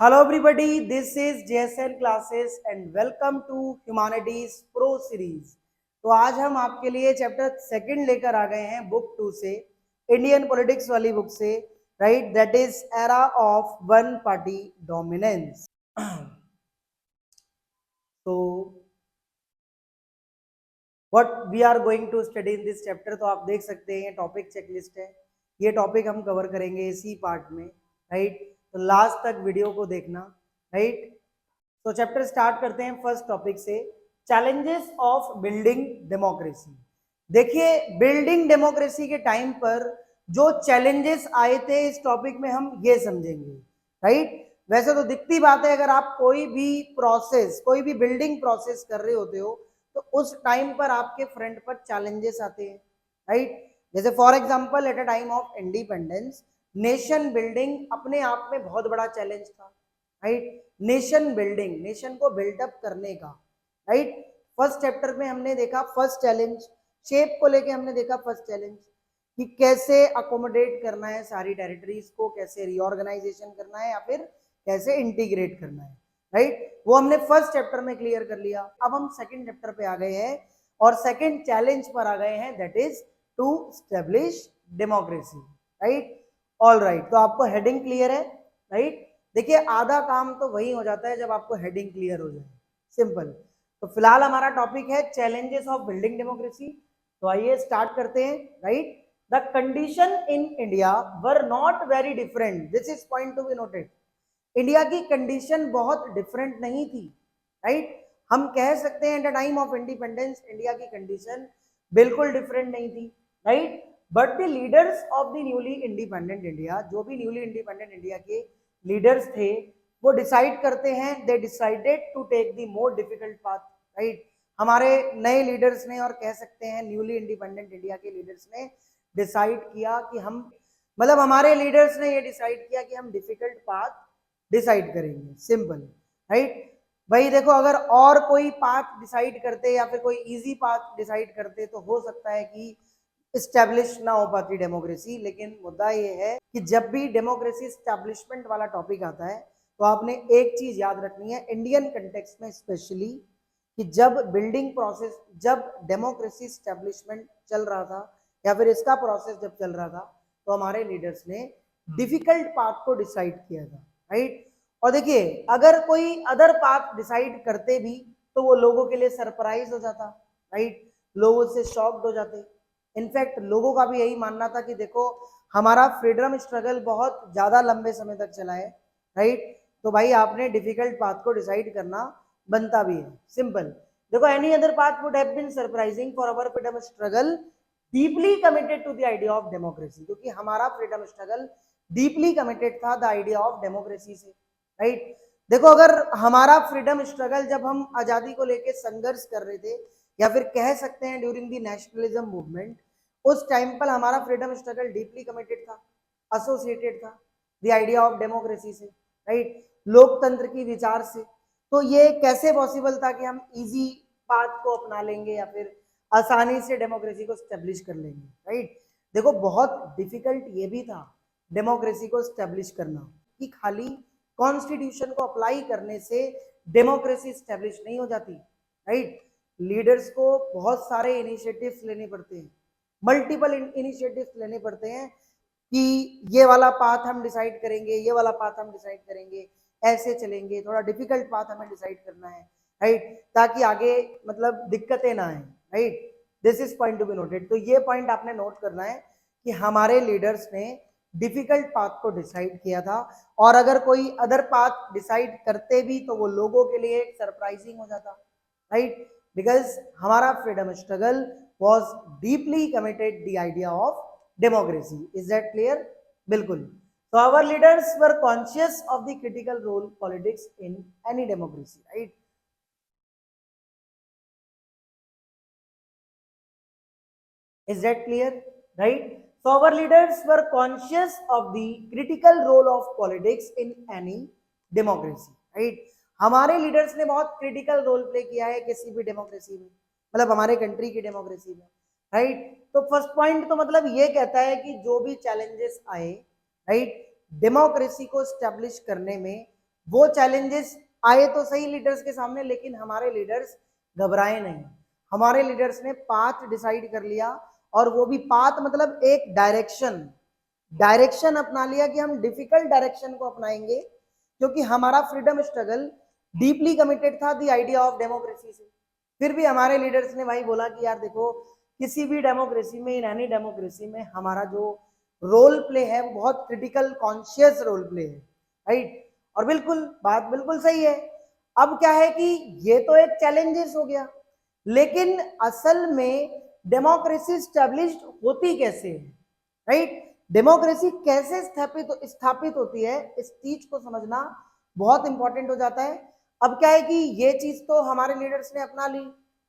Hello everybody, this is JSN classes and welcome to Humanities Pro series। तो आज हम आपके लिए चैप्टर सेकंड लेकर आ गए हैं बुक 2 से, इंडियन पॉलिटिक्स वाली बुक से, right, that is era of one party dominance. तो what we are going to study in this chapter, तो आप देख सकते हैं टॉपिक चेकलिस्ट है। ये टॉपिक हम कवर करेंगे इसी पार्ट में, राइट। तो लास्ट तक वीडियो को देखना, राइट। तो चैप्टर स्टार्ट करते हैं फर्स्ट टॉपिक से, चैलेंजेस ऑफ बिल्डिंग डेमोक्रेसी। देखिए, बिल्डिंग डेमोक्रेसी के टाइम पर जो चैलेंजेस आए थे इस टॉपिक में हम ये समझेंगे, राइट। वैसे तो दिखती बात है, अगर आप कोई भी प्रोसेस, कोई भी बिल्डिंग प्रोसेस कर रहे होते हो तो उस टाइम पर आपके फ्रंट पर चैलेंजेस आते हैं, राइट। जैसे for example at a time of independence nation building अपने आप में बहुत बड़ा चैलेंज था, राइट। नेशन बिल्डिंग, नेशन को बिल्डअप करने का, राइट। फर्स्ट चैप्टर में हमने देखा फर्स्ट चैलेंज, शेप को लेके हमने देखा फर्स्ट चैलेंज कि कैसे अकोमोडेट करना है सारी टेरिटरीज को, कैसे रीऑर्गेनाइजेशन करना है या फिर कैसे इंटीग्रेट करना है, राइट। वो हमने फर्स्ट चैप्टर में क्लियर कर लिया। अब हम सेकंड चैप्टर पे आ गए हैं और सेकंड चैलेंज पर आ गए हैं, that is to establish democracy, right. All right, तो आपको हेडिंग क्लियर है, राइट। देखिए, आधा काम तो वही हो जाता है जब आपको हेडिंग क्लियर हो जाए, सिंपल। तो फिलहाल हमारा टॉपिक है चैलेंजेस ऑफ बिल्डिंग डेमोक्रेसी। तो आइए स्टार्ट करते हैं, right. The condition in India were not very different, this is point to be noted. India की कंडीशन बहुत डिफरेंट नहीं थी, राइट। हम कह सकते हैं at the time of independence India की कंडीशन बिल्कुल डिफरेंट नहीं थी, right. But the leaders of the newly independent India, जो भी न्यूली इंडिपेंडेंट इंडिया के लीडर्स थे, वो डिसाइड करते हैं, they decided to take the more difficult path, right. हमारे नए लीडर्स ने, और कह सकते हैं न्यूली इंडिपेंडेंट इंडिया के लीडर्स ने डिसाइड किया कि हम, मतलब हमारे लीडर्स ने ये डिसाइड किया कि हम डिफिकल्ट पाथ डिसाइड करेंगे, सिंपल, राइट। भाई देखो, अगर और कोई पाथ डिसाइड करते या फिर कोई इजी पाथ डिसाइड करते तो हो सकता है कि स्टैब्लिश ना हो पाती डेमोक्रेसी। लेकिन मुद्दा ये है कि जब भी डेमोक्रेसी स्टैब्लिशमेंट वाला टॉपिक आता है तो आपने एक चीज याद रखनी है, इंडियन कंटेक्स्ट में स्पेशली, कि जब बिल्डिंग प्रोसेस, जब डेमोक्रेसी स्टैब्लिशमेंट चल रहा था या फिर इसका प्रोसेस जब चल रहा था, तो हमारे लीडर्स ने डिफिकल्ट पाथ को डिसाइड किया था, राइट। और देखिए, अगर कोई अदर पाथ डिसाइड करते भी तो वो लोगों के लिए सरप्राइज हो जाता, राइट। लोगों से शॉक्ड हो जाते। इनफैक्ट लोगों का भी यही मानना था कि देखो, हमारा फ्रीडम स्ट्रगल बहुत ज्यादा लंबे समय तक चला है, राइट। तो भाई आपने डिफिकल्ट पाथ को डिसाइड करना बनता भी है, सिंपल। देखो, any other path would have been surprising for our freedom struggle deeply committed to the idea of democracy, क्योंकि हमारा फ्रीडम स्ट्रगल डीपली कमिटेड था द आइडिया ऑफ डेमोक्रेसी से, राइट। देखो, अगर हमारा फ्रीडम स्ट्रगल, जब हम आजादी को लेकर संघर्ष कर रहे थे या फिर कह सकते हैं ड्यूरिंग द नेशनलिज्म मूवमेंट, उस टाइम पर हमारा फ्रीडम स्ट्रगल डीपली कमिटेड था, एसोसिएटेड था द आइडिया ऑफ डेमोक्रेसी से, राइट, लोकतंत्र की विचार से। तो ये कैसे पॉसिबल था कि हम इजी पाथ को अपना लेंगे या फिर आसानी से डेमोक्रेसी को स्टेब्लिश कर लेंगे, राइट। देखो, बहुत डिफिकल्ट ये भी था डेमोक्रेसी को स्टेब्लिश करना, कि खाली कॉन्स्टिट्यूशन को अप्लाई करने से डेमोक्रेसी स्टेब्लिश नहीं हो जाती, राइट। लीडर्स को बहुत सारे इनिशिएटिव्स लेने पड़ते हैं, मल्टीपल इनिशिएटिव्स लेने पड़ते हैं कि ये वाला पाथ हम डिसाइड करेंगे, ये वाला पाथ हम डिसाइड करेंगे, ऐसे चलेंगे, थोड़ा डिफिकल्ट पाथ हमें डिसाइड करना है, राइट, ताकि आगे मतलब दिक्कतें ना आए, right. This is point to be noted. तो ये पॉइंट आपने नोट करना है कि हमारे लीडर्स ने डिफिकल्ट पाथ को डिसाइड किया था, और अगर कोई अदर पाथ डिसाइड करते भी तो वो लोगों के लिए सरप्राइजिंग हो जाता, राइट, बिकॉज हमारा freedom struggle was deeply committed the idea of democracy. Is that clear? बिल्कुल। So our leaders were conscious of the critical role politics in any democracy, right? Is that clear? Right? So our leaders were conscious of the critical role of politics in any democracy, right? हमारे leaders ने बहुत critical role play किया है किसी भी democracy में, मतलब हमारे कंट्री की डेमोक्रेसी में, राइट। तो फर्स्ट पॉइंट तो मतलब ये कहता है कि जो भी चैलेंजेस आए, राइट, डेमोक्रेसी को स्टैब्लिश करने में, वो चैलेंजेस आए तो सही लीडर्स के सामने, लेकिन हमारे लीडर्स घबराए नहीं। हमारे लीडर्स ने पाथ डिसाइड कर लिया, और वो भी पाथ मतलब एक डायरेक्शन अपना लिया कि हम डिफिकल्ट डायरेक्शन को अपनाएंगे, क्योंकि हमारा फ्रीडम स्ट्रगल डीपली कमिटेड था द आइडिया ऑफ डेमोक्रेसी से। फिर भी हमारे लीडर्स ने भाई बोला कि यार देखो, किसी भी डेमोक्रेसी में, इन एनी डेमोक्रेसी में हमारा जो रोल प्ले है वो बहुत क्रिटिकल कॉन्शियस रोल प्ले है, राइट। और बिल्कुल बात बिल्कुल सही है। अब क्या है कि ये तो एक चैलेंजेस हो गया, लेकिन असल में डेमोक्रेसी स्टैब्लिश्ड होती कैसे है, राइट। डेमोक्रेसी कैसे स्थापित होती है, इस चीज को समझना बहुत इंपॉर्टेंट हो जाता है। अब क्या है कि ये चीज तो हमारे लीडर्स ने अपना ली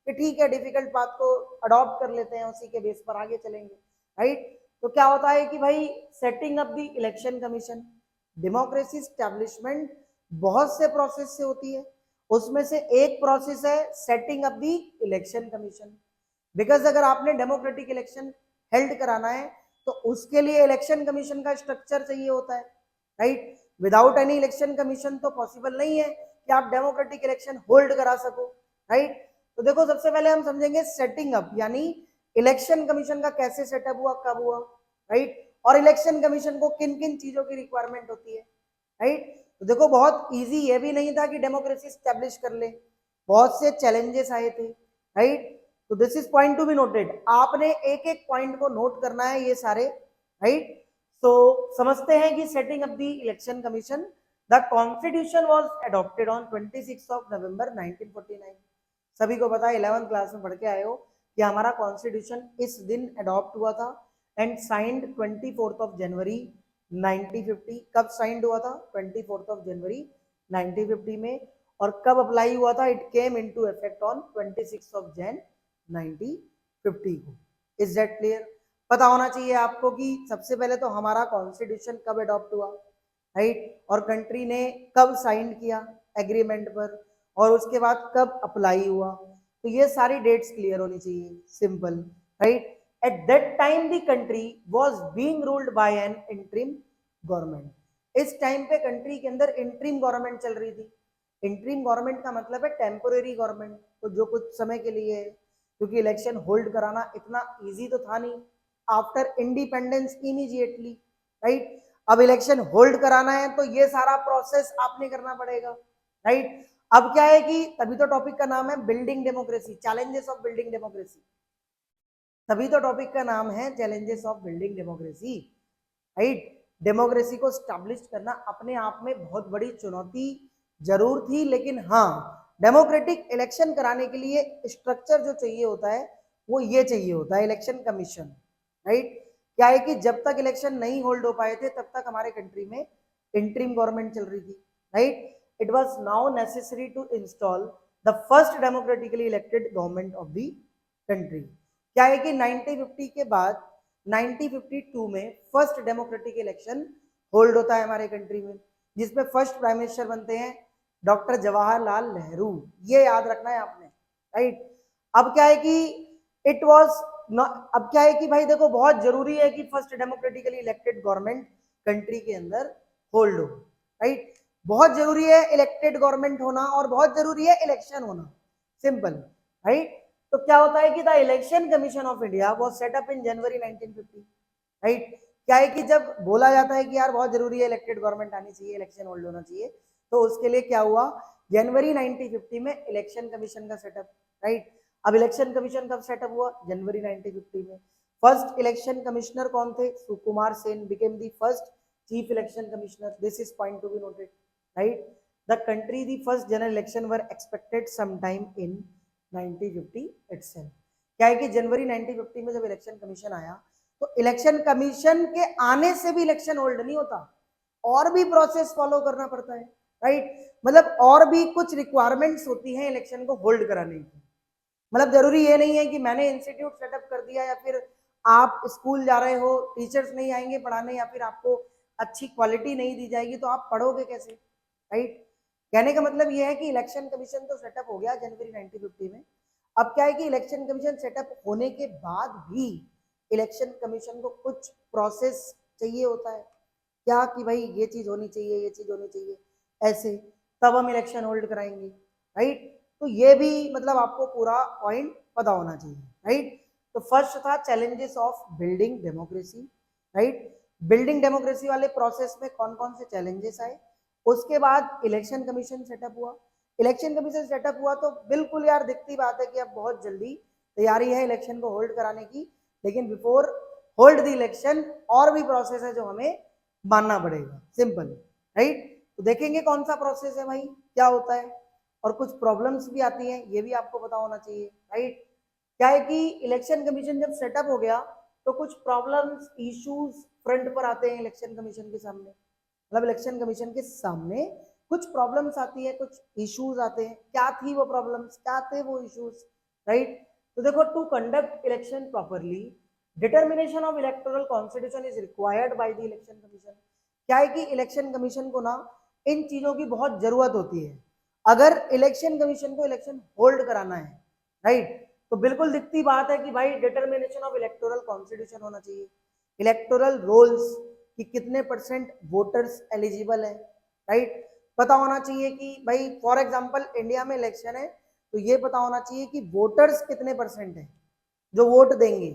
कि ठीक है, डिफिकल्ट बात को अडॉप्ट कर लेते हैं, उसी के बेस पर आगे चलेंगे, राइट। तो क्या होता है कि भाई setting up the election commission, democracy establishment बहुत से प्रोसेस से होती है, उसमें से एक प्रोसेस है setting up the election commission. Because अगर आपने डेमोक्रेटिक इलेक्शन हेल्ड कराना है तो उसके लिए इलेक्शन कमीशन का स्ट्रक्चर चाहिए होता है, right. Without any election commission तो पॉसिबल नहीं है कि आप डेमोक्रेटिक इलेक्शन होल्ड करा सको, राइट। तो देखो, सबसे पहले हम समझेंगे सेटिंग अप, यानी इलेक्शन कमीशन का कैसे सेटअप हुआ, कब हुआ, राइट। और इलेक्शन कमीशन को किन किन चीजों की रिक्वायरमेंट होती है, राइट। तो देखो, बहुत इजी ये भी नहीं था कि डेमोक्रेसी स्टैब्लिश कर ले, बहुत से चैलेंजेस आए थे, राइट। तो this is point to be noted, आपने एक एक पॉइंट को नोट करना है ये सारे, राइट। तो समझते हैं कि setting up the election commission, the constitution was adopted on 26 of November 1949। सभी को पता है, 11th क्लास में पढ़ के आए हो कि हमारा कॉन्स्टिट्यूशन इस दिन अडॉप्ट हुआ था, एंड साइंड 24 ऑफ जनवरी 1950। कब साइंड हुआ था? 24 ऑफ जनवरी 1950 में। और कब अप्लाई हुआ था? It came into effect on 26 of Jain 1950 को। Is that clear? पता होना चाहिए आपको कि सबसे पहले तो हमारा कॉन्स्टिट्यूशन कब अडॉप्ट हुआ, राइट, और कंट्री ने कब साइन किया एग्रीमेंट पर, और उसके बाद कब अप्लाई हुआ। तो ये सारी डेट्स क्लियर होनी चाहिए, simple, right. Eight that time the country was being ruled by N interim government. इस टाइम पे कंट्री के अंदर इंटरिम गवर्नमेंट चल रही थी। इंटरिम गवर्नमेंट का मतलब है टेम्पोरेरी गवर्नमेंट, तो जो कुछ समय के लिए है, क्योंकि इलेक्शन होल्ड कराना इतना इजी तो था नहीं आफ्टर इंडिपेंडेंस इमीडिएटली, राइट। अब इलेक्शन होल्ड कराना है तो ये सारा प्रोसेस आपने करना पड़ेगा, राइट। अब क्या है कि तभी तो टॉपिक का नाम है building democracy, challenges of building democracy. तभी तो टॉपिक का नाम है challenges of building democracy, right. Democracy को स्टैब्लिश करना अपने आप में बहुत बड़ी चुनौती जरूर थी, लेकिन हाँ, डेमोक्रेटिक इलेक्शन कराने के लिए स्ट्रक्चर जो चाहिए होता है वो ये चाहिए होता है, इलेक्शन कमीशन, राइट। क्या है कि जब तक इलेक्शन नहीं होल्ड हो पाए थे तब तक हमारे कंट्री में इंटरिम गवर्नमेंट चल रही थी, right. It was now necessary to install the first democratically elected government of the country. क्या है कि 1950 के बाद 1952 में फर्स्ट डेमोक्रेटिक इलेक्शन होल्ड होता है हमारे कंट्री में, जिसमें फर्स्ट प्राइम मिनिस्टर बनते हैं डॉक्टर जवाहरलाल नेहरू। ये याद रखना है आपने, राइट। अब क्या है कि इट वाज, अब क्या है कि भाई देखो, बहुत जरूरी है कि first democratically elected government country के अंदर होल्ड हो, राइट। बहुत जरूरी है इलेक्टेड गवर्नमेंट होना, और बहुत जरूरी है इलेक्शन होना, सिंपल, राइट। तो क्या होता है कि the election commission of India was set up in January 1950, right. क्या है कि जब बोला जाता है कि यार बहुत जरूरी है इलेक्टेड गवर्नमेंट आनी चाहिए, इलेक्शन होल्ड होना चाहिए, तो उसके लिए क्या हुआ, जनवरी 1950 में इलेक्शन कमीशन का सेटअप, राइट। अब इलेक्शन कमीशन कब सेटअप हुआ? जनवरी 1950 में। फर्स्ट इलेक्शन कमिश्नर कौन थे? Sukumar Sen became the first chief election commissioner. This is point to be noted, right. The country the first general election were expected some time in 1950 itself। क्या है कि जनवरी 1950 में जब इलेक्शन कमीशन आया तो इलेक्शन कमीशन के आने से भी इलेक्शन होल्ड नहीं होता, और भी प्रोसेस फॉलो करना पड़ता है, राइट। मतलब और भी कुछ रिक्वायरमेंट्स होती हैं इलेक्शन को होल्ड कराने की। मतलब जरूरी ये नहीं है कि मैंने इंस्टीट्यूट सेटअप कर दिया, या फिर आप स्कूल जा रहे हो, टीचर्स नहीं आएंगे पढ़ाने, या फिर आपको अच्छी क्वालिटी नहीं दी जाएगी तो आप पढ़ोगे कैसे, राइट। कहने का मतलब यह है कि इलेक्शन कमीशन तो सेटअप हो गया जनवरी 1950 में। अब क्या है कि इलेक्शन कमीशन सेटअप होने के बाद भी इलेक्शन कमीशन को कुछ प्रोसेस चाहिए होता है, क्या कि भाई ये चीज होनी चाहिए, ये चीज होनी चाहिए। ऐसे, तब हम इलेक्शन होल्ड कराएंगे, राइट। तो ये भी मतलब आपको पूरा पॉइंट पता होना चाहिए, राइट। तो फर्स्ट था challenges of building democracy, right. Building democracy वाले प्रोसेस में कौन कौन से चैलेंजेस आए। उसके बाद इलेक्शन कमीशन सेटअप हुआ। इलेक्शन कमीशन सेटअप हुआ तो बिल्कुल यार दिखती बात है कि अब बहुत जल्दी तैयारी है इलेक्शन को होल्ड कराने की, लेकिन बिफोर होल्ड द इलेक्शन और भी प्रोसेस है जो हमें मानना पड़ेगा, सिंपल, राइट। तो देखेंगे कौन सा प्रोसेस है भाई, क्या होता है, और कुछ प्रॉब्लम्स भी आती हैं, ये भी आपको पता होना चाहिए, राइट। क्या है कि इलेक्शन कमीशन जब सेटअप हो गया तो कुछ प्रॉब्लम्स इश्यूज फ्रंट पर आते हैं इलेक्शन कमीशन के सामने, मतलब इलेक्शन कमीशन के सामने कुछ प्रॉब्लम्स आती है, कुछ इश्यूज आते हैं। क्या थी वो प्रॉब्लम्स, क्या थे वो इश्यूज, राइट। तो देखो, to conduct election properly determination of electoral constitution is required by the election commission. क्या है कि इलेक्शन कमीशन को ना इन चीजों की बहुत जरूरत होती है अगर इलेक्शन कमीशन को इलेक्शन होल्ड कराना है, राइट। तो बिल्कुल दिखती बात है कि भाई डिटर्मिनेशन ऑफ इलेक्टोरल कॉन्स्टिट्यूशन होना चाहिए, इलेक्टोरल रोल्स कि कितने परसेंट वोटर्स एलिजिबल है, राइट। पता होना चाहिए कि भाई फॉर एग्जांपल इंडिया में इलेक्शन है तो ये पता होना चाहिए कि वोटर्स कितने परसेंट है जो वोट देंगे,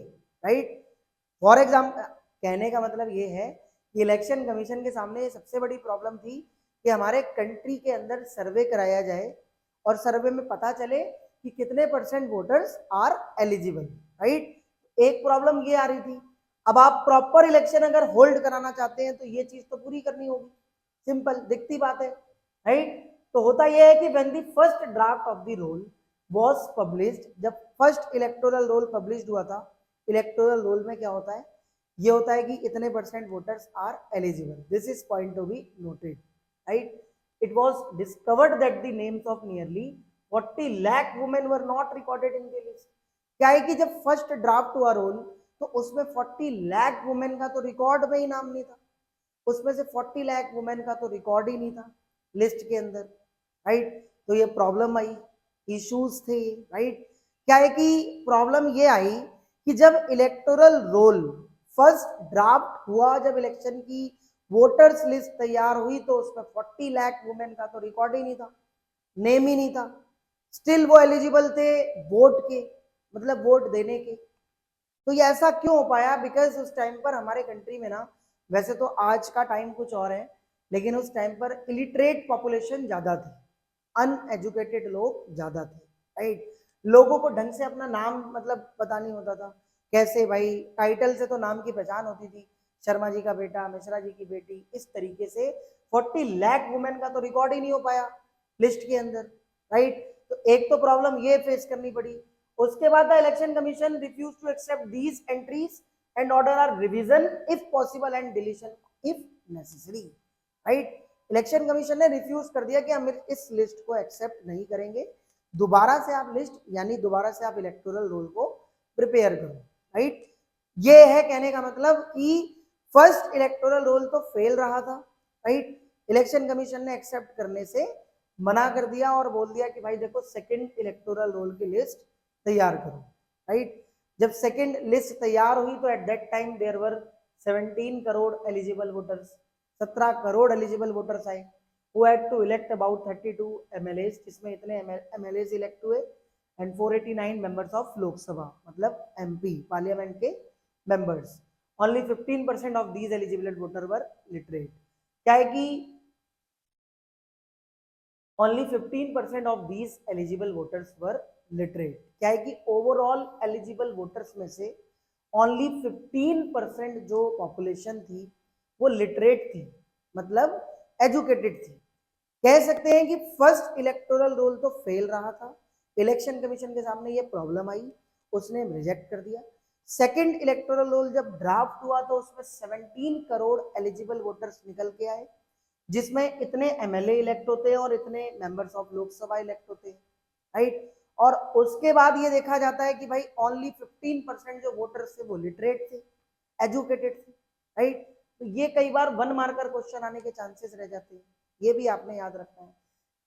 राइट। फॉर एग्जाम्पल, कहने का मतलब ये है कि इलेक्शन कमीशन के सामने सबसे बड़ी प्रॉब्लम थी कि हमारे कंट्री के अंदर सर्वे कराया जाए और सर्वे में पता चले कि कितने percent voters are eligible, right. एक प्रॉब्लम ये आ रही थी। अब आप प्रॉपर इलेक्शन अगर होल्ड कराना चाहते हैं तो ये चीज तो पूरी करनी होगी, सिंपल दिखती बात है, राइट। तो होता यह है कि when the first draft of the roll was published, जब फर्स्ट इलेक्टोरल रोल पब्लिश्ड हुआ था, इलेक्टोरल रोल में क्या होता है, ये होता है कि इतने percent voters are eligible, this is point to be noted, right. It was discovered that the names of nearly 40 lakh women were not recorded in the list. क्या है कि जब फर्स्ट ड्राफ्ट हुआ रोल तो उसमें 40 लाख वुमेन का तो रिकॉर्ड में ही नाम नहीं था, उसमें से 40 लाख वुमेन का तो रिकॉर्ड ही नहीं था लिस्ट के अंदर, राइट। तो ये प्रॉब्लम आई, इश्यूज थे, राइट। क्या है कि प्रॉब्लम ये आई कि जब इलेक्टोरल रोल फर्स्ट ड्राफ्ट हुआ, जब इलेक्शन की वोटर्स लिस्ट तैयार हुई तो उसमें 40 लाख वुमेन का तो रिकॉर्ड ही नहीं था, नेम ही नहीं था। स्टिल वो एलिजिबल थे वोट के, मतलब वोट देने के। तो ये ऐसा क्यों हो पाया, बिकॉज उस टाइम पर हमारे कंट्री में ना, वैसे तो आज का टाइम कुछ और है, लेकिन उस टाइम पर इलिटरेट पॉपुलेशन ज्यादा थी, अनएजुकेटेड लोग ज्यादा थे, राइट। लोगों को ढंग से अपना नाम मतलब पता नहीं होता था, कैसे भाई टाइटल से तो नाम की पहचान होती थी, शर्मा जी का बेटा, मिश्रा जी की बेटी, इस तरीके से 40 लाख वुमेन का तो रिकॉर्ड ही नहीं हो पाया लिस्ट के अंदर, राइट। तो एक तो प्रॉब्लम ये फेस करनी पड़ी। उसके बाद the election commission refuse to accept these entries and order or revision if possible and deletion if necessary, right. Election commission ने रिफ्यूज कर दिया कि हम इस लिस्ट को एक्सेप्ट नहीं करेंगे, दोबारा से आप लिस्ट यानी दोबारा से आप इलेक्टोरल रोल को प्रिपेयर करो, राइट। ये है कहने का मतलब कि फर्स्ट इलेक्टोरल रोल तो फेल रहा था, राइट। इलेक्शन कमीशन ने एक्सेप्ट करने से मना कर दिया और बोल दिया कि भाई देखो सेकंड इलेक्टोरल रोल की लिस्ट तैयार करो, राइट। जब सेकंड लिस्ट तैयार हुई तो at that time there were 17 crore eligible voters, 17 crore eligible voters आए, who had to elect about 32 MLAs, जिसमें इतने MLAs इलेक्ट हुए एंड 489 मेंबर्स ऑफ लोकसभा, मतलब MP पार्लियामेंट के members. Only 15% of these eligible voter were literate. क्या है कि only 15% of these eligible voters were literate. क्या है कि ओवरऑल एलिजिबल वोटर्स में से ओनली 15% जो पॉपुलेशन थी वो लिटरेट थी, मतलब एजुकेटेड थी। कह सकते हैं कि फर्स्ट इलेक्टोरल रोल तो फेल रहा था, इलेक्शन कमीशन के सामने ये प्रॉब्लम आई, उसने रिजेक्ट कर दिया। सेकंड इलेक्टोरल रोल जब ड्राफ्ट हुआ तो उसमें 17 करोड़ एलिजिबल वोटर्स निकल के आए, जिसमें इतने एमएलए इलेक्ट होते हैं और इतने मेंबर्स ऑफ लोकसभा इलेक्ट होते हैं, राइट। और उसके बाद ये देखा जाता है कि भाई ओनली 15% जो वोटर्स थे वो लिटरेट थे, एजुकेटेड थे, राइट। तो ये कई बार वन मार्कर क्वेश्चन आने के चांसेस रह जाते हैं, ये भी आपने याद रखना है।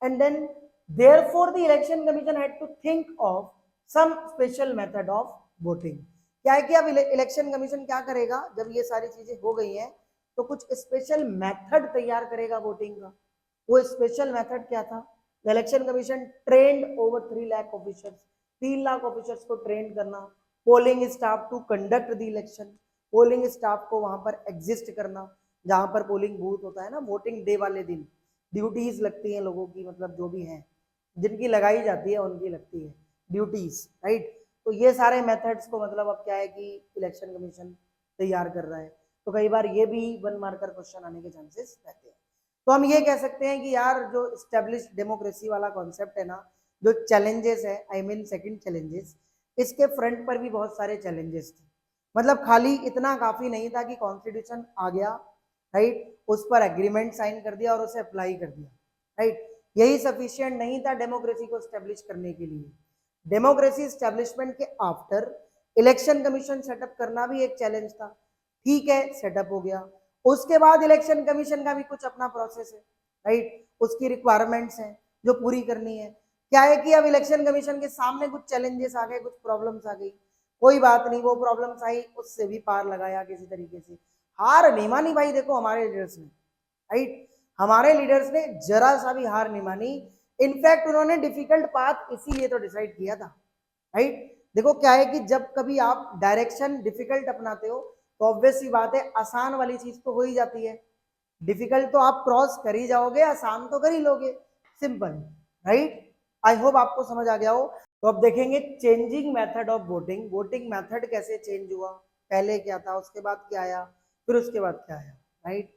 And then therefore the election commission had to think of some special method of voting. क्या है कि अब इलेक्शन कमीशन क्या करेगा, जब ये सारी चीजें हो गई हैं तो कुछ स्पेशल मेथड तैयार करेगा वोटिंग का, वो स्पेशल मेथड क्या था? The election commission trained over 3 lakh officers, 3 lakh officers को ट्रेन करना, polling staff to conduct the election, polling staff को वहां पर एग्जिस्ट करना, जहां पर पोलिंग बूथ होता है ना, वोटिंग डे वाले दिन ड्यूटीज लगती हैं लोगों की, मतलब जो भी हैं जिनकी लगाई जाती है उनकी लगती है ड्यूटीज, राइट। तो ये सारे मेथड्स को मतलब अब क्या है कि इलेक्शन कमीशन तैयार कर रहा है, तो कई बार ये भी 1 मार्कर क्वेश्चन आने के चांसेस रहते हैं। तो हम ये कह सकते हैं कि यार जो स्टेब्लिश डेमोक्रेसी वाला कॉन्सेप्ट है ना, जो चैलेंजेस है, आई मीन सेकंड चैलेंजेस, इसके फ्रंट पर भी बहुत सारे चैलेंजेस थे। मतलब खाली इतना काफी नहीं था कि कॉन्स्टिट्यूशन आ गया, राइट, उस पर एग्रीमेंट साइन कर दिया और उसे अप्लाई कर दिया, राइट, यही सफिशिएंट नहीं था डेमोक्रेसी को स्टेब्लिश करने के लिए। डेमोक्रेसी स्टेब्लिशमेंट के आफ्टर इलेक्शन कमीशन सेटअप करना भी एक चैलेंज था। ठीक है, सेटअप हो गया, उसके बाद इलेक्शन कमीशन का भी कुछ अपना प्रोसेस है, राइट, उसकी रिक्वायरमेंट्स हैं जो पूरी करनी है। क्या है कि अब इलेक्शन कमीशन के सामने कुछ चैलेंजेस आ गए, कुछ प्रॉब्लम्स आ गई, कोई बात नहीं, वो प्रॉब्लम्स आई, उससे भी पार लगाया किसी तरीके से, हार नहीं मानी भाई। देखो हमारे लीडर्स ने, राइट, हमारे लीडर्स ने जरा सा भी हार नहीं मानी। इनफैक्ट उन्होंने डिफिकल्ट पाथ इसीलिए तो डिसाइड किया था, राइट। देखो क्या है कि जब कभी आप डायरेक्शन डिफिकल्ट अपनाते हो तो ऑब्वियस सी बात है आसान वाली चीज तो हो ही जाती है, डिफिकल्ट तो आप क्रॉस कर ही जाओगे, आसान तो कर ही लोगे, सिंपल, राइट। आई होप आपको समझ आ गया हो। तो अब देखेंगे changing method of voting, voting method कैसे चेंज हुआ, पहले क्या था, उसके बाद क्या आया, फिर उसके बाद क्या आया, right.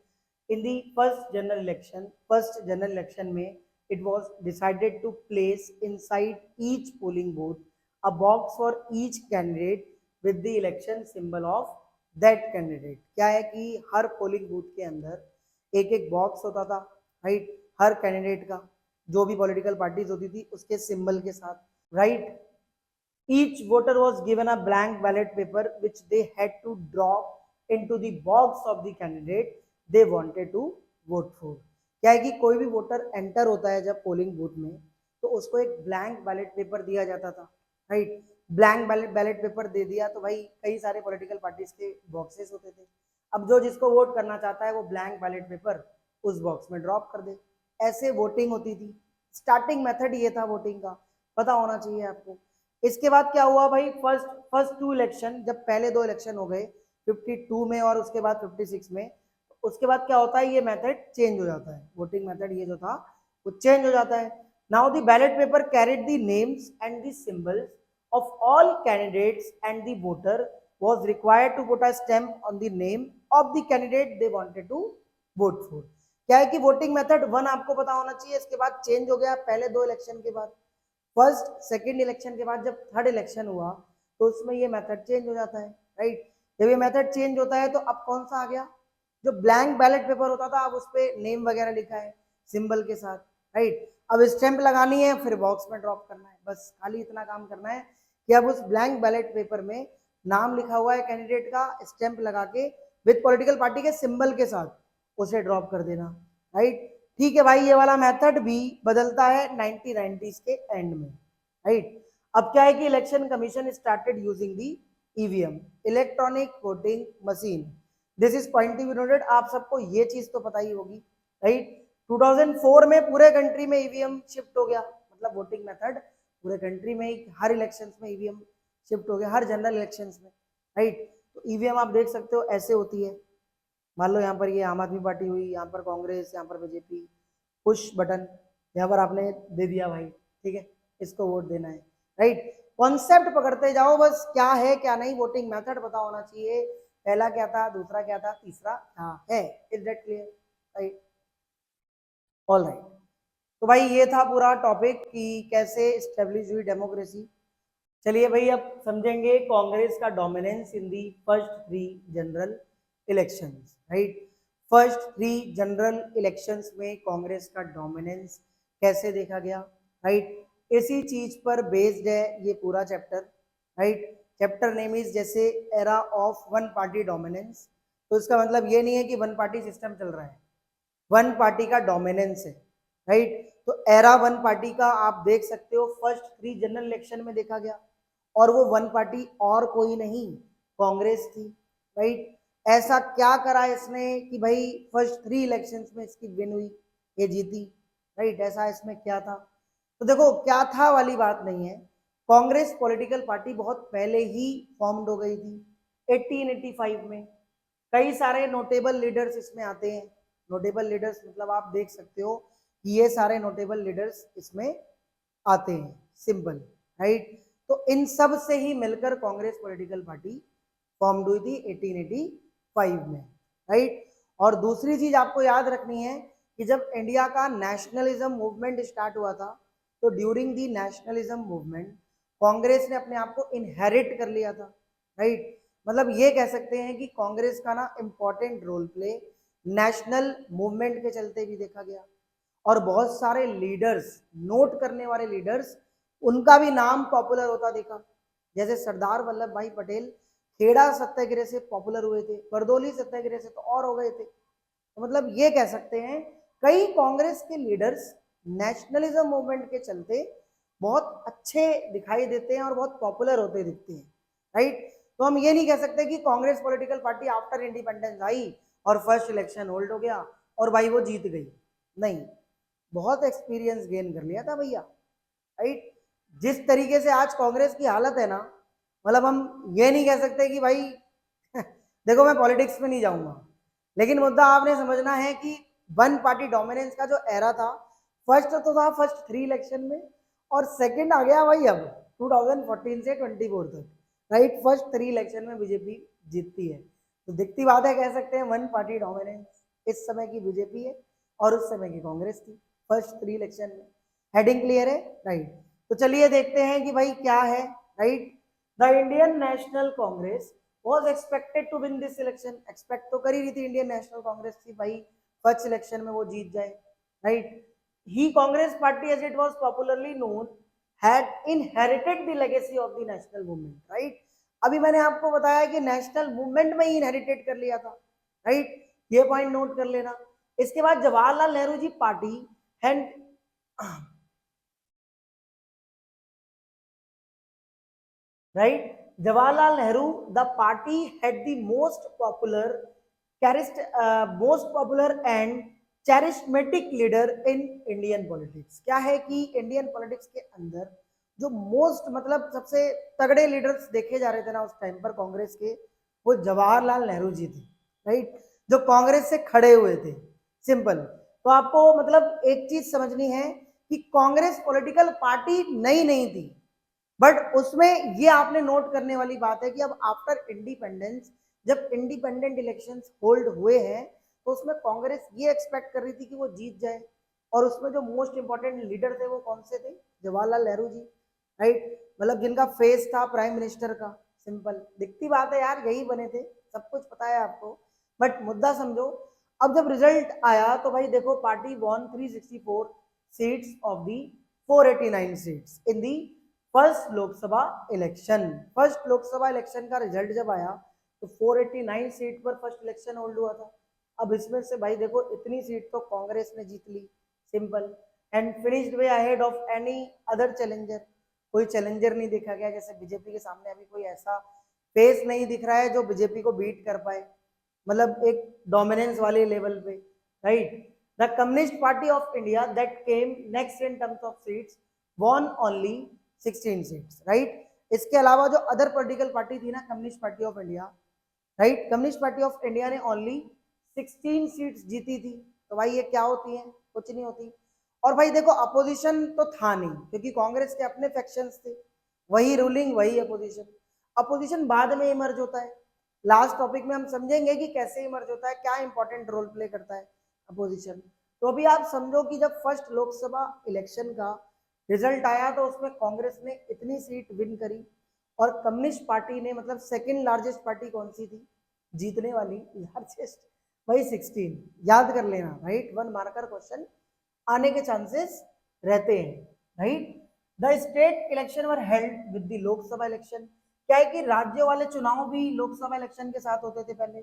In the first general election में it was decided to place inside each polling booth a box for each candidate with the election symbol of that candidate। क्या है कि हर पोलिंग बूथ के अंदर एक एक बॉक्स होता था, राइट, हर कैंडिडेट का, जो भी पॉलिटिकल पार्टीज होती थी उसके सिंबल के साथ, right. Each voter was given a blank ballot paper which they had to drop into the box of the candidate they wanted to vote for। क्या है कि कोई भी वोटर एंटर होता है जब पोलिंग बूथ में तो उसको एक ब्लैंक बैलेट पेपर दिया जाता था, राइट। ब्लैंक बैलेट पेपर दे दिया तो भाई कई सारे पॉलिटिकल पार्टीज के बॉक्सेस होते थे, अब जो जिसको वोट करना चाहता है वो ब्लैंक बैलेट पेपर उस बॉक्स में ड्रॉप कर दे, ऐसे वोटिंग होती थी। स्टार्टिंग मेथड ये था वोटिंग का, पता होना चाहिए आपको। इसके बाद क्या हुआ भाई, फर्स्ट 2 इलेक्शन, जब पहले 2 इलेक्शन हो गए 52 में और उसके बाद 56 में, उसके बाद क्या होता है, ये मेथड चेंज हो जाता है, वोटिंग मेथड ये जो था वो चेंज हो जाता है। Now the ballot paper carried the names and the symbols of all candidates and the voter was required to put a stamp on the name of the candidate they wanted to vote for. क्या है कि voting method 1 आपको पता होना चाहिए, इसके बाद change हो गया पहले 2 इलेक्शन के बाद। फर्स्ट सेकंड इलेक्शन के बाद जब थर्ड इलेक्शन हुआ तो उसमें ये मेथड चेंज हो जाता है, राइट। जब ये मेथड चेंज होता है तो अब कौन सा आ गया, जो ब्लैंक बैलेट पेपर होता था अब उस पर नेम वगैरह लिखा है सिंबल के साथ, राइट। अब स्टैंप लगानी है फिर बॉक्स में ड्रॉप करना है, बस खाली इतना काम करना है कि अब उस ब्लैंक बैलेट पेपर में नाम लिखा हुआ है कैंडिडेट का, स्टैंप लगा के विद पॉलिटिकल पार्टी के सिंबल के साथ उसे ड्रॉप कर देना, राइट। ठीक है भाई, ये वाला मेथड भी बदलता है 1990s के एंड में, राइट। अब क्या है कि election commission started using the EVM, electronic voting machine. This is point to be noted, आप सबको ये चीज तो पता ही होगी, राइट। 2004 में पूरे कंट्री में ईवीएम शिफ्ट हो गया, मतलब वोटिंग मेथड पूरे कंट्री में हर इलेक्शंस में ईवीएम शिफ्ट हो गया, हर जनरल इलेक्शंस में, राइट। तो ईवीएम आप देख सकते हो ऐसे होती है, मान लो यहाँ पर ये आम आदमी पार्टी हुई, यहाँ पर कांग्रेस, यहाँ पर बीजेपी, पुश बटन, यहाँ पर आपने दे दिया भाई, ठीक है, इसको वोट देना है, राइट। कॉन्सेप्ट पकड़ते जाओ बस, क्या है क्या नहीं, वोटिंग मेथड पता होना चाहिए, पहला क्या था, दूसरा क्या था, तीसरा क्या है, is that clear, right. All right, तो भाई ये था पूरा टॉपिक कि कैसे स्टेब्लिश हुई डेमोक्रेसी। चलिए भाई अब समझेंगे कांग्रेस का dominance in the first 3 general elections, right. First 3 general elections में कांग्रेस का डोमिनेंस कैसे देखा गया, राइट। इसी चीज पर बेस्ड है ये पूरा chapter, right. Chapter name is जैसे era of one party dominance, तो इसका मतलब ये नहीं है कि वन पार्टी सिस्टम चल रहा है, वन पार्टी का डोमिनेंस है, राइट। तो एरा वन पार्टी का आप देख सकते हो फर्स्ट 3 जनरल इलेक्शन में देखा गया, और वो वन पार्टी और कोई नहीं, कांग्रेस थी, राइट। ऐसा क्या करा इसने कि भाई फर्स्ट 3 इलेक्शंस में इसकी विन हुई, ये जीती, राइट। ऐसा इसमें क्या था? तो देखो क्या था वाली बात नहीं है, कांग्रेस पॉलिटिकल पार्टी बहुत पहले ही फॉर्म्ड हो गई थी 1885 में। कई सारे नोटेबल लीडर्स इसमें आते हैं। नोटेबल लीडर्स मतलब आप देख सकते हो कि ये सारे नोटेबल लीडर्स इसमें आते हैं, सिंपल, राइट। तो इन सब से ही मिलकर कांग्रेस पॉलिटिकल पार्टी फॉर्म्ड हुई थी 1885 में, राइट। और दूसरी चीज आपको याद रखनी है कि जब इंडिया का नेशनलिज्म मूवमेंट स्टार्ट हुआ था, तो during the nationalism movement Congress ने अपने आप को इनहेरिट कर लिया था, राइट। मतलब ये कह सकते हैं कि कांग्रेस का ना important role play national movement के चलते भी देखा गया। और बहुत सारे लीडर्स, नोट करने वाले लीडर्स, उनका भी नाम पॉपुलर होता देखा। जैसे सरदार वल्लभ भाई पटेल खेड़ा सत्याग्रह से पॉपुलर हुए थे, बरदोली सत्याग्रह से तो और हो गए थे। तो मतलब ये कह सकते हैं कई कांग्रेस के लीडर्स नेशनलिज्म मूवमेंट के चलते बहुत अच्छे दिखाई देते हैं और बहुत पॉपुलर होते दिखते हैं, राइट। तो हम ये नहीं कह सकते कि Congress political party after independence आई और फर्स्ट इलेक्शन होल्ड हो गया और भाई वो जीत गई, नहीं। बहुत एक्सपीरियंस गेन कर लिया था भैया, राइट। जिस तरीके से आज कांग्रेस की हालत है ना, मतलब हम ये नहीं कह सकते कि भाई देखो मैं पॉलिटिक्स में नहीं जाऊंगा, लेकिन मुद्दा आपने समझना है कि वन पार्टी डोमिनेंस का जो एरा था, फर्स्ट तो था फर्स्ट 3 इलेक्शन में, और सेकंड आ गया भाई अब 2014 से 24 तक, राइट। फर्स्ट 3 इलेक्शन में बीजेपी जीतती है, तो दिखती बात है, कह सकते हैं वन पार्टी डोमिनेंस इस समय की बीजेपी है और उस समय की कांग्रेस थी फर्स्ट 3 इलेक्शन में। हेडिंग क्लियर है, राइट। तो चलिए देखते हैं कि भाई क्या है, right. The Indian national Congress was expected to win this election। Expect तो कर ही रही थी इंडियन नेशनल कांग्रेस की भाई फर्स्ट इलेक्शन में वो जीत जाए, राइट। ही Congress party as it was popularly known had inherited the legacy of the national movement, right. अभी मैंने आपको बताया कि नेशनल मूवमेंट में ही इनहेरिटेड कर लिया था, राइट। ये पॉइंट नोट कर लेना। इसके बाद Jawaharlal Nehru ji party hand right, Jawaharlal Nehru, the party had the most popular and charismatic leader in Indian politics। क्या है कि इंडियन पॉलिटिक्स के अंदर जो मोस्ट मतलब सबसे तगड़े लीडर्स देखे जा रहे थे ना उस टाइम पर कांग्रेस के, वो जवाहरलाल नेहरू जी थे, राइट। जो कांग्रेस से खड़े हुए थे, सिंपल। तो आपको मतलब एक चीज समझनी है कि कांग्रेस पॉलिटिकल पार्टी नई नहीं थी, बट उसमें ये आपने नोट करने वाली बात है कि अब आफ्टर इंडिपेंडेंस जब इंडिपेंडेंट इलेक्शंस होल्ड हुए हैं, तो उसमें कांग्रेस ये एक्सपेक्ट कर रही थी कि वो जीत जाए। और उसमें जो मोस्ट इंपॉर्टेंट लीडर थे वो कौन से थे? जवाहरलाल नेहरू जी, राइट। मतलब जिनका फेस था प्राइम मिनिस्टर का, सिंपल दिखती बात है यार, यही बने थे, सब कुछ पता है आपको। बट मुद्दा समझो, अब जब रिजल्ट आया तो भाई देखो party won 364 seats of the 489 seats in the first Lok Sabha election. First Lok Sabha election का रिजल्ट जब आया तो 489 सीट पर फर्स्ट इलेक्शन होल्ड हुआ था। अब इसमें से भाई देखो इतनी सीट तो कांग्रेस ने जीत ली, simple. And finished way ahead of any other challenger. कोई चैलेंजर नहीं देखा गया, जैसे बीजेपी के सामने अभी कोई ऐसा फेस नहीं दिख रहा है जो बीजेपी को बीट कर पाए, मतलब एक डोमिनेंस वाले लेवल पे, right. The communist party of India that came next in terms of seats won only 16 seats, right. इसके अलावा जो अदर पॉलिटिकल पार्टी थी ना, communist party of India, right, communist party of India ने only 16 seats जीती थी। तो भाई ये क्या होती है? कुछ नहीं होती। और भाई देखो अपोजिशन तो था नहीं, क्योंकि कांग्रेस के अपने फैक्शंस थे, वही रूलिंग वही अपोजिशन। अपोजिशन बाद में इमर्ज होता है, लास्ट टॉपिक में हम समझेंगे कि कैसे इमर्ज होता है, क्या इंपॉर्टेंट रोल प्ले करता है अपोजिशन। तो अभी आप समझो कि जब फर्स्ट लोकसभा इलेक्शन का रिजल्ट आया तो उसमें कांग्रेस ने इतनी सीट विन करी, और कम्युनिस्ट पार्टी ने, मतलब सेकंड लार्जेस्ट पार्टी कौन सी थी जीतने वाली? लार्जेस्ट, वही 16। याद कर लेना, राइट। वन मार्कर क्वेश्चन आने के चांसेस रहते हैं, right. The state election were held with the Lok Sabha election. क्या है कि राज्य वाले चुनाव भी लोकसभा इलेक्शन के साथ होते थे पहले।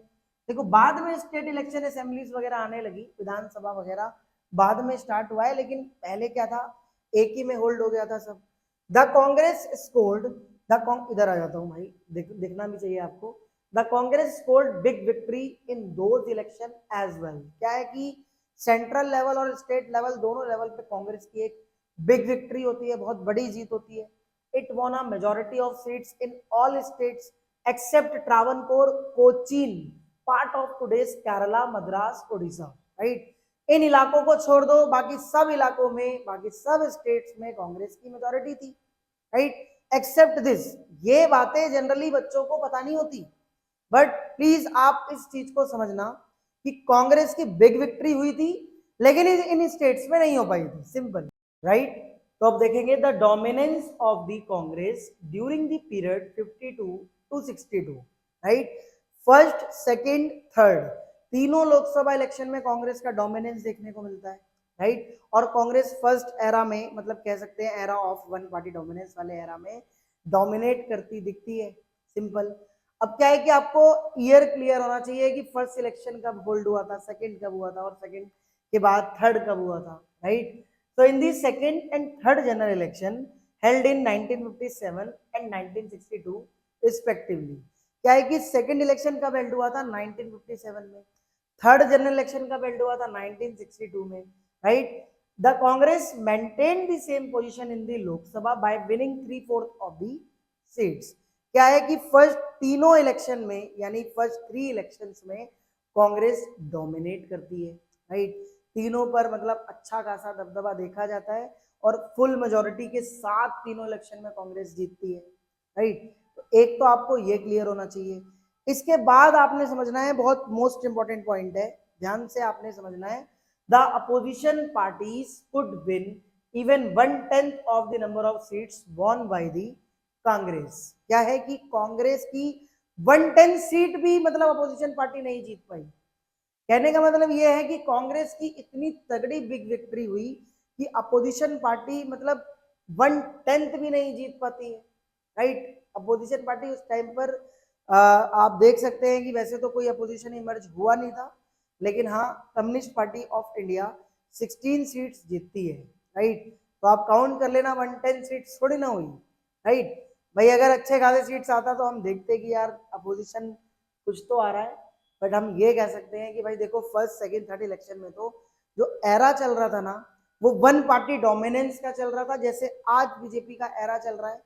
देखो बाद में स्टेट इलेक्शन असेंबलीज वगैरह आने लगी, विधानसभा वगैरह बाद में स्टार्ट हुआ है, लेकिन पहले क्या था, एक ही में होल्ड हो गया था सब। द कांग्रेस स्कोर्ड इधर आ जाता हूँ भाई, दिखना भी चाहिए आपको। The Congress scored big victory in those election as well. क्या है कि सेंट्रल लेवल और स्टेट लेवल दोनों लेवल पे कांग्रेस की एक बिग विक्ट्री होती है, बहुत बड़ी जीत होती है। It won a majority of seats in all states except Travancore, Cochin, part of today's Kerala, Madras, Odisha, right. इन इलाकों को छोड़ दो, बाकी सब इलाकों में, बाकी सब स्टेट्स में कांग्रेस की मेजोरिटी थी, राइट, एक्सेप्ट दिस। ये बातें जनरली बच्चों को पता नहीं होती, बट प्लीज आप इस चीज को समझना कि कांग्रेस की बिग विक्ट्री हुई थी, लेकिन इन स्टेट्स में नहीं हो पाई थी, सिंपल, राइट। तो अब देखेंगे the dominance of the Congress during the period 52 to 62, right. First, second, third, तीनों लोकसभा इलेक्शन में कांग्रेस का डोमिनेंस देखने को मिलता है, राइट। और कांग्रेस फर्स्ट एरा में, मतलब कह सकते हैं era of one party dominance वाले एरा में डोमिनेट करती दिखती है, सिंपल। अब क्या है कि आपको ईयर क्लियर होना चाहिए कि फर्स्ट इलेक्शन कब होल्ड हुआ था, सेकंड कब हुआ था, और सेकंड के बाद थर्ड कब हुआ था, right. So in the second and third general election held in 1957 and 1962 respectively, क्या है कि सेकंड इलेक्शन कब हेल्ड हुआ था 1957 में, थर्ड जनरल इलेक्शन कब हेल्ड हुआ था 1962 में, right. The Congress maintain the same position in the Lok Sabha bye winning 3/4 of the seats. क्या है कि फर्स्ट तीनों इलेक्शन में, यानी फर्स्ट 3 इलेक्शंस में कांग्रेस डोमिनेट करती है, राइट। तीनों पर मतलब अच्छा खासा दबदबा देखा जाता है और फुल मेजोरिटी के साथ तीनों इलेक्शन में कांग्रेस जीतती है, राइट। तो एक तो आपको ये क्लियर होना चाहिए। इसके बाद आपने समझना है, बहुत मोस्ट इंपॉर्टेंट पॉइंट है, ध्यान से आपने समझना है, the opposition parties could win even 1/10 of the number of seats won by the Congress. क्या है कि कांग्रेस की 1/10 सीट भी मतलब अपोजिशन पार्टी नहीं जीत पाई। कहने का मतलब यह है कि कांग्रेस की इतनी तगड़ी बिग विक्ट्री हुई कि अपोजिशन पार्टी मतलब 1/10 भी नहीं जीत पाती है, राइट। अपोजिशन पार्टी उस टाइम पर आप देख सकते हैं कि वैसे तो कोई अपोजिशन इमर्ज हुआ नहीं था, लेकिन हाँ, communist party of India 16 seats जीतती है, राइट। तो आप काउंट कर लेना, 1/10 सीट्स थोड़ी ना हुई, राइट। भाई अगर अच्छे खासे सीट्स आता तो हम देखते कि यार अपोजिशन कुछ तो आ रहा है, बट हम ये कह सकते हैं कि भाई देखो फर्स्ट सेकंड थर्ड इलेक्शन में तो जो एरा चल रहा था ना, वो वन पार्टी डोमिनेंस का चल रहा था, जैसे आज बीजेपी का एरा चल रहा है।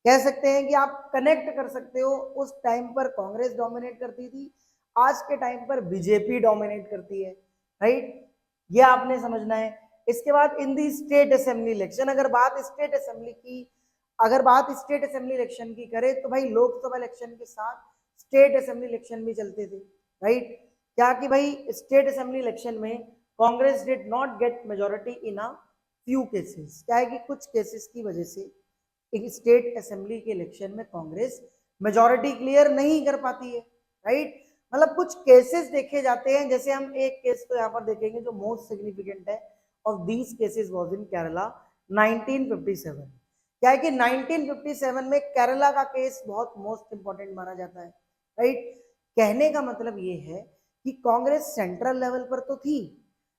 कह सकते हैं कि आप कनेक्ट कर सकते हो, उस टाइम पर कांग्रेस डोमिनेट करती थी, आज के टाइम पर बीजेपी डोमिनेट करती है, राइट। ये आपने समझना है। इसके बाद इन दी स्टेट असेंबली इलेक्शन, अगर बात स्टेट असेंबली इलेक्शन की करें तो भाई लोकसभा इलेक्शन के साथ स्टेट असेंबली इलेक्शन भी चलते थे, राइट। क्या कि भाई स्टेट असेंबली इलेक्शन में Congress did not gate majority in a few cases. क्या है कि कुछ केसेस की वजह से एक स्टेट असेंबली के इलेक्शन में कांग्रेस मेजोरिटी क्लियर नहीं कर पाती है, राइट। मतलब कुछ केसेस देखे जाते हैं, जैसे हम एक केस तो यहाँ पर देखेंगे जो मोस्ट सिग्निफिकेंट है of these cases was in Kerala 1957। क्या है कि 1957 में केरला का केस बहुत मोस्ट इंपॉर्टेंट माना जाता है, राइट। कहने का मतलब ये है कि कांग्रेस सेंट्रल लेवल पर तो थी,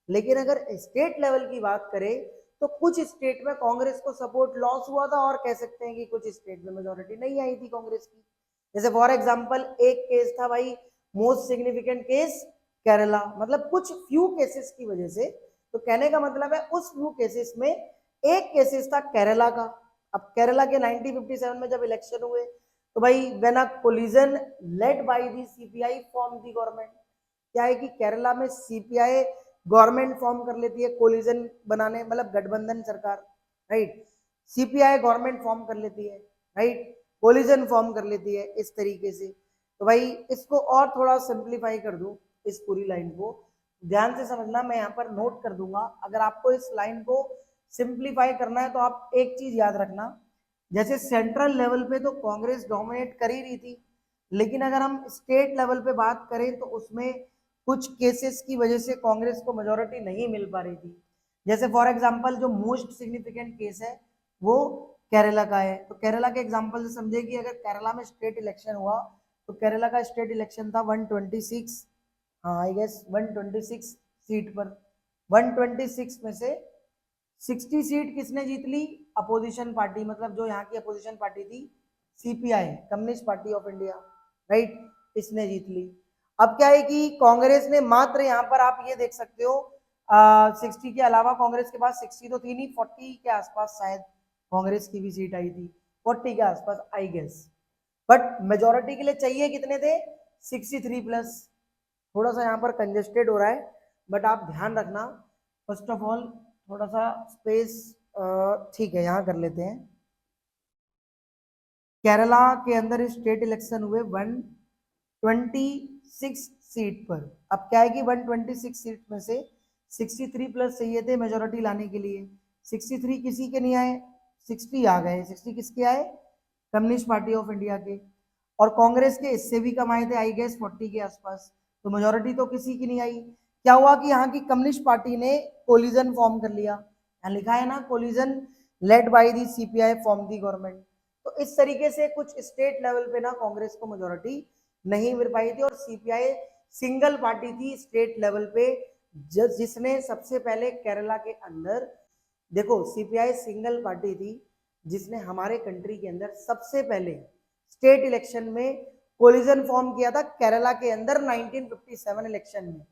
लेकिन अगर स्टेट लेवल की बात करें तो कुछ स्टेट में कांग्रेस को सपोर्ट लॉस हुआ था, और कह सकते हैं कि कुछ स्टेट में मेजोरिटी नहीं आई थी कांग्रेस की। जैसे फॉर एग्जांपल एक केस था भाई, मोस्ट सिग्निफिकेंट केस केरला, मतलब कुछ फ्यू केसेस की वजह से। तो कहने का मतलब है उस फ्यू केसेस में एक केसेस था केरला का। अब केरला के 1957 में जब इलेक्शन हुए तो भाई when a collision led by the CPI form the government. क्या है कि केरला में सीपीआई गवर्नमेंट फॉर्म कर लेती है, कोलिजन बनाने, मतलब गठबंधन सरकार, राइट। सीपीआई गवर्नमेंट फॉर्म कर लेती है, राइट, कोलिजन फॉर्म कर लेती है इस तरीके से। तो भाई इसको और थोड़ा सिंप्लीफाई कर दूं, इस पूरी लाइन को ध्यान से समझना, मैं यहाँ पर नोट कर दूंगा। अगर आपको इस लाइन को सिंप्लीफाई करना है तो आप एक चीज याद रखना, जैसे सेंट्रल लेवल पे तो कांग्रेस डोमिनेट कर ही रही थी, लेकिन अगर हम स्टेट लेवल पे बात करें तो उसमें कुछ केसेस की वजह से कांग्रेस को मेजोरिटी नहीं मिल पा रही थी। जैसे फॉर एग्जांपल जो मोस्ट सिग्निफिकेंट केस है वो केरला का है। तो केरला के एग्जांपल से समझे कि अगर केरला में स्टेट इलेक्शन हुआ तो केरला का स्टेट इलेक्शन था 126, हाँ आई गेस 126 सीट पर। 126 में से 60 सीट किसने जीत ली? अपोजिशन पार्टी, मतलब जो यहाँ की अपोजिशन पार्टी थी CPI, communist party of India, right, इसने जीत ली। अब क्या है कि कांग्रेस ने मात्र यहाँ पर आप ये देख सकते हो 60 के अलावा कांग्रेस के पास 60 तो थी नहीं, 40 के आसपास शायद कांग्रेस की भी सीट आई थी, 40 के आसपास आई गेस, बट मेजोरिटी के लिए चाहिए कितने थे, 63 प्लस। थोड़ा सा यहाँ पर कंजेस्टेड हो रहा है, बट आप ध्यान रखना, फर्स्ट ऑफ ऑल थोड़ा सा स्पेस, ठीक है यहाँ कर लेते हैं। केरला के अंदर स्टेट इलेक्शन हुए 126 सीट पर। अब क्या है कि 126 सीट में से 63 प्लस चाहिए थे मेजोरिटी लाने के लिए, 63 किसी के नहीं आए, 60 आ गए। 60 किसके आए, कम्युनिस्ट पार्टी ऑफ इंडिया के, और कांग्रेस के इससे भी कम आए थे आई गेस 40 के आसपास, तो मेजोरिटी तो किसी की नहीं आई। क्या हुआ कि यहाँ की कम्युनिस्ट पार्टी ने कोलिजन फॉर्म कर लिया, यहाँ लिखा है ना collision led by the CPI form the government. तो इस तरीके से कुछ स्टेट लेवल पे ना कांग्रेस को मेजोरिटी नहीं मिल पाई थी, और सीपीआई सिंगल पार्टी थी स्टेट लेवल पे जिसने सबसे पहले केरला के अंदर, देखो सीपीआई सिंगल पार्टी थी जिसने हमारे कंट्री के अंदर सबसे पहले स्टेट इलेक्शन में कोलिजन फॉर्म किया था केरला के अंदर 1957 इलेक्शन में।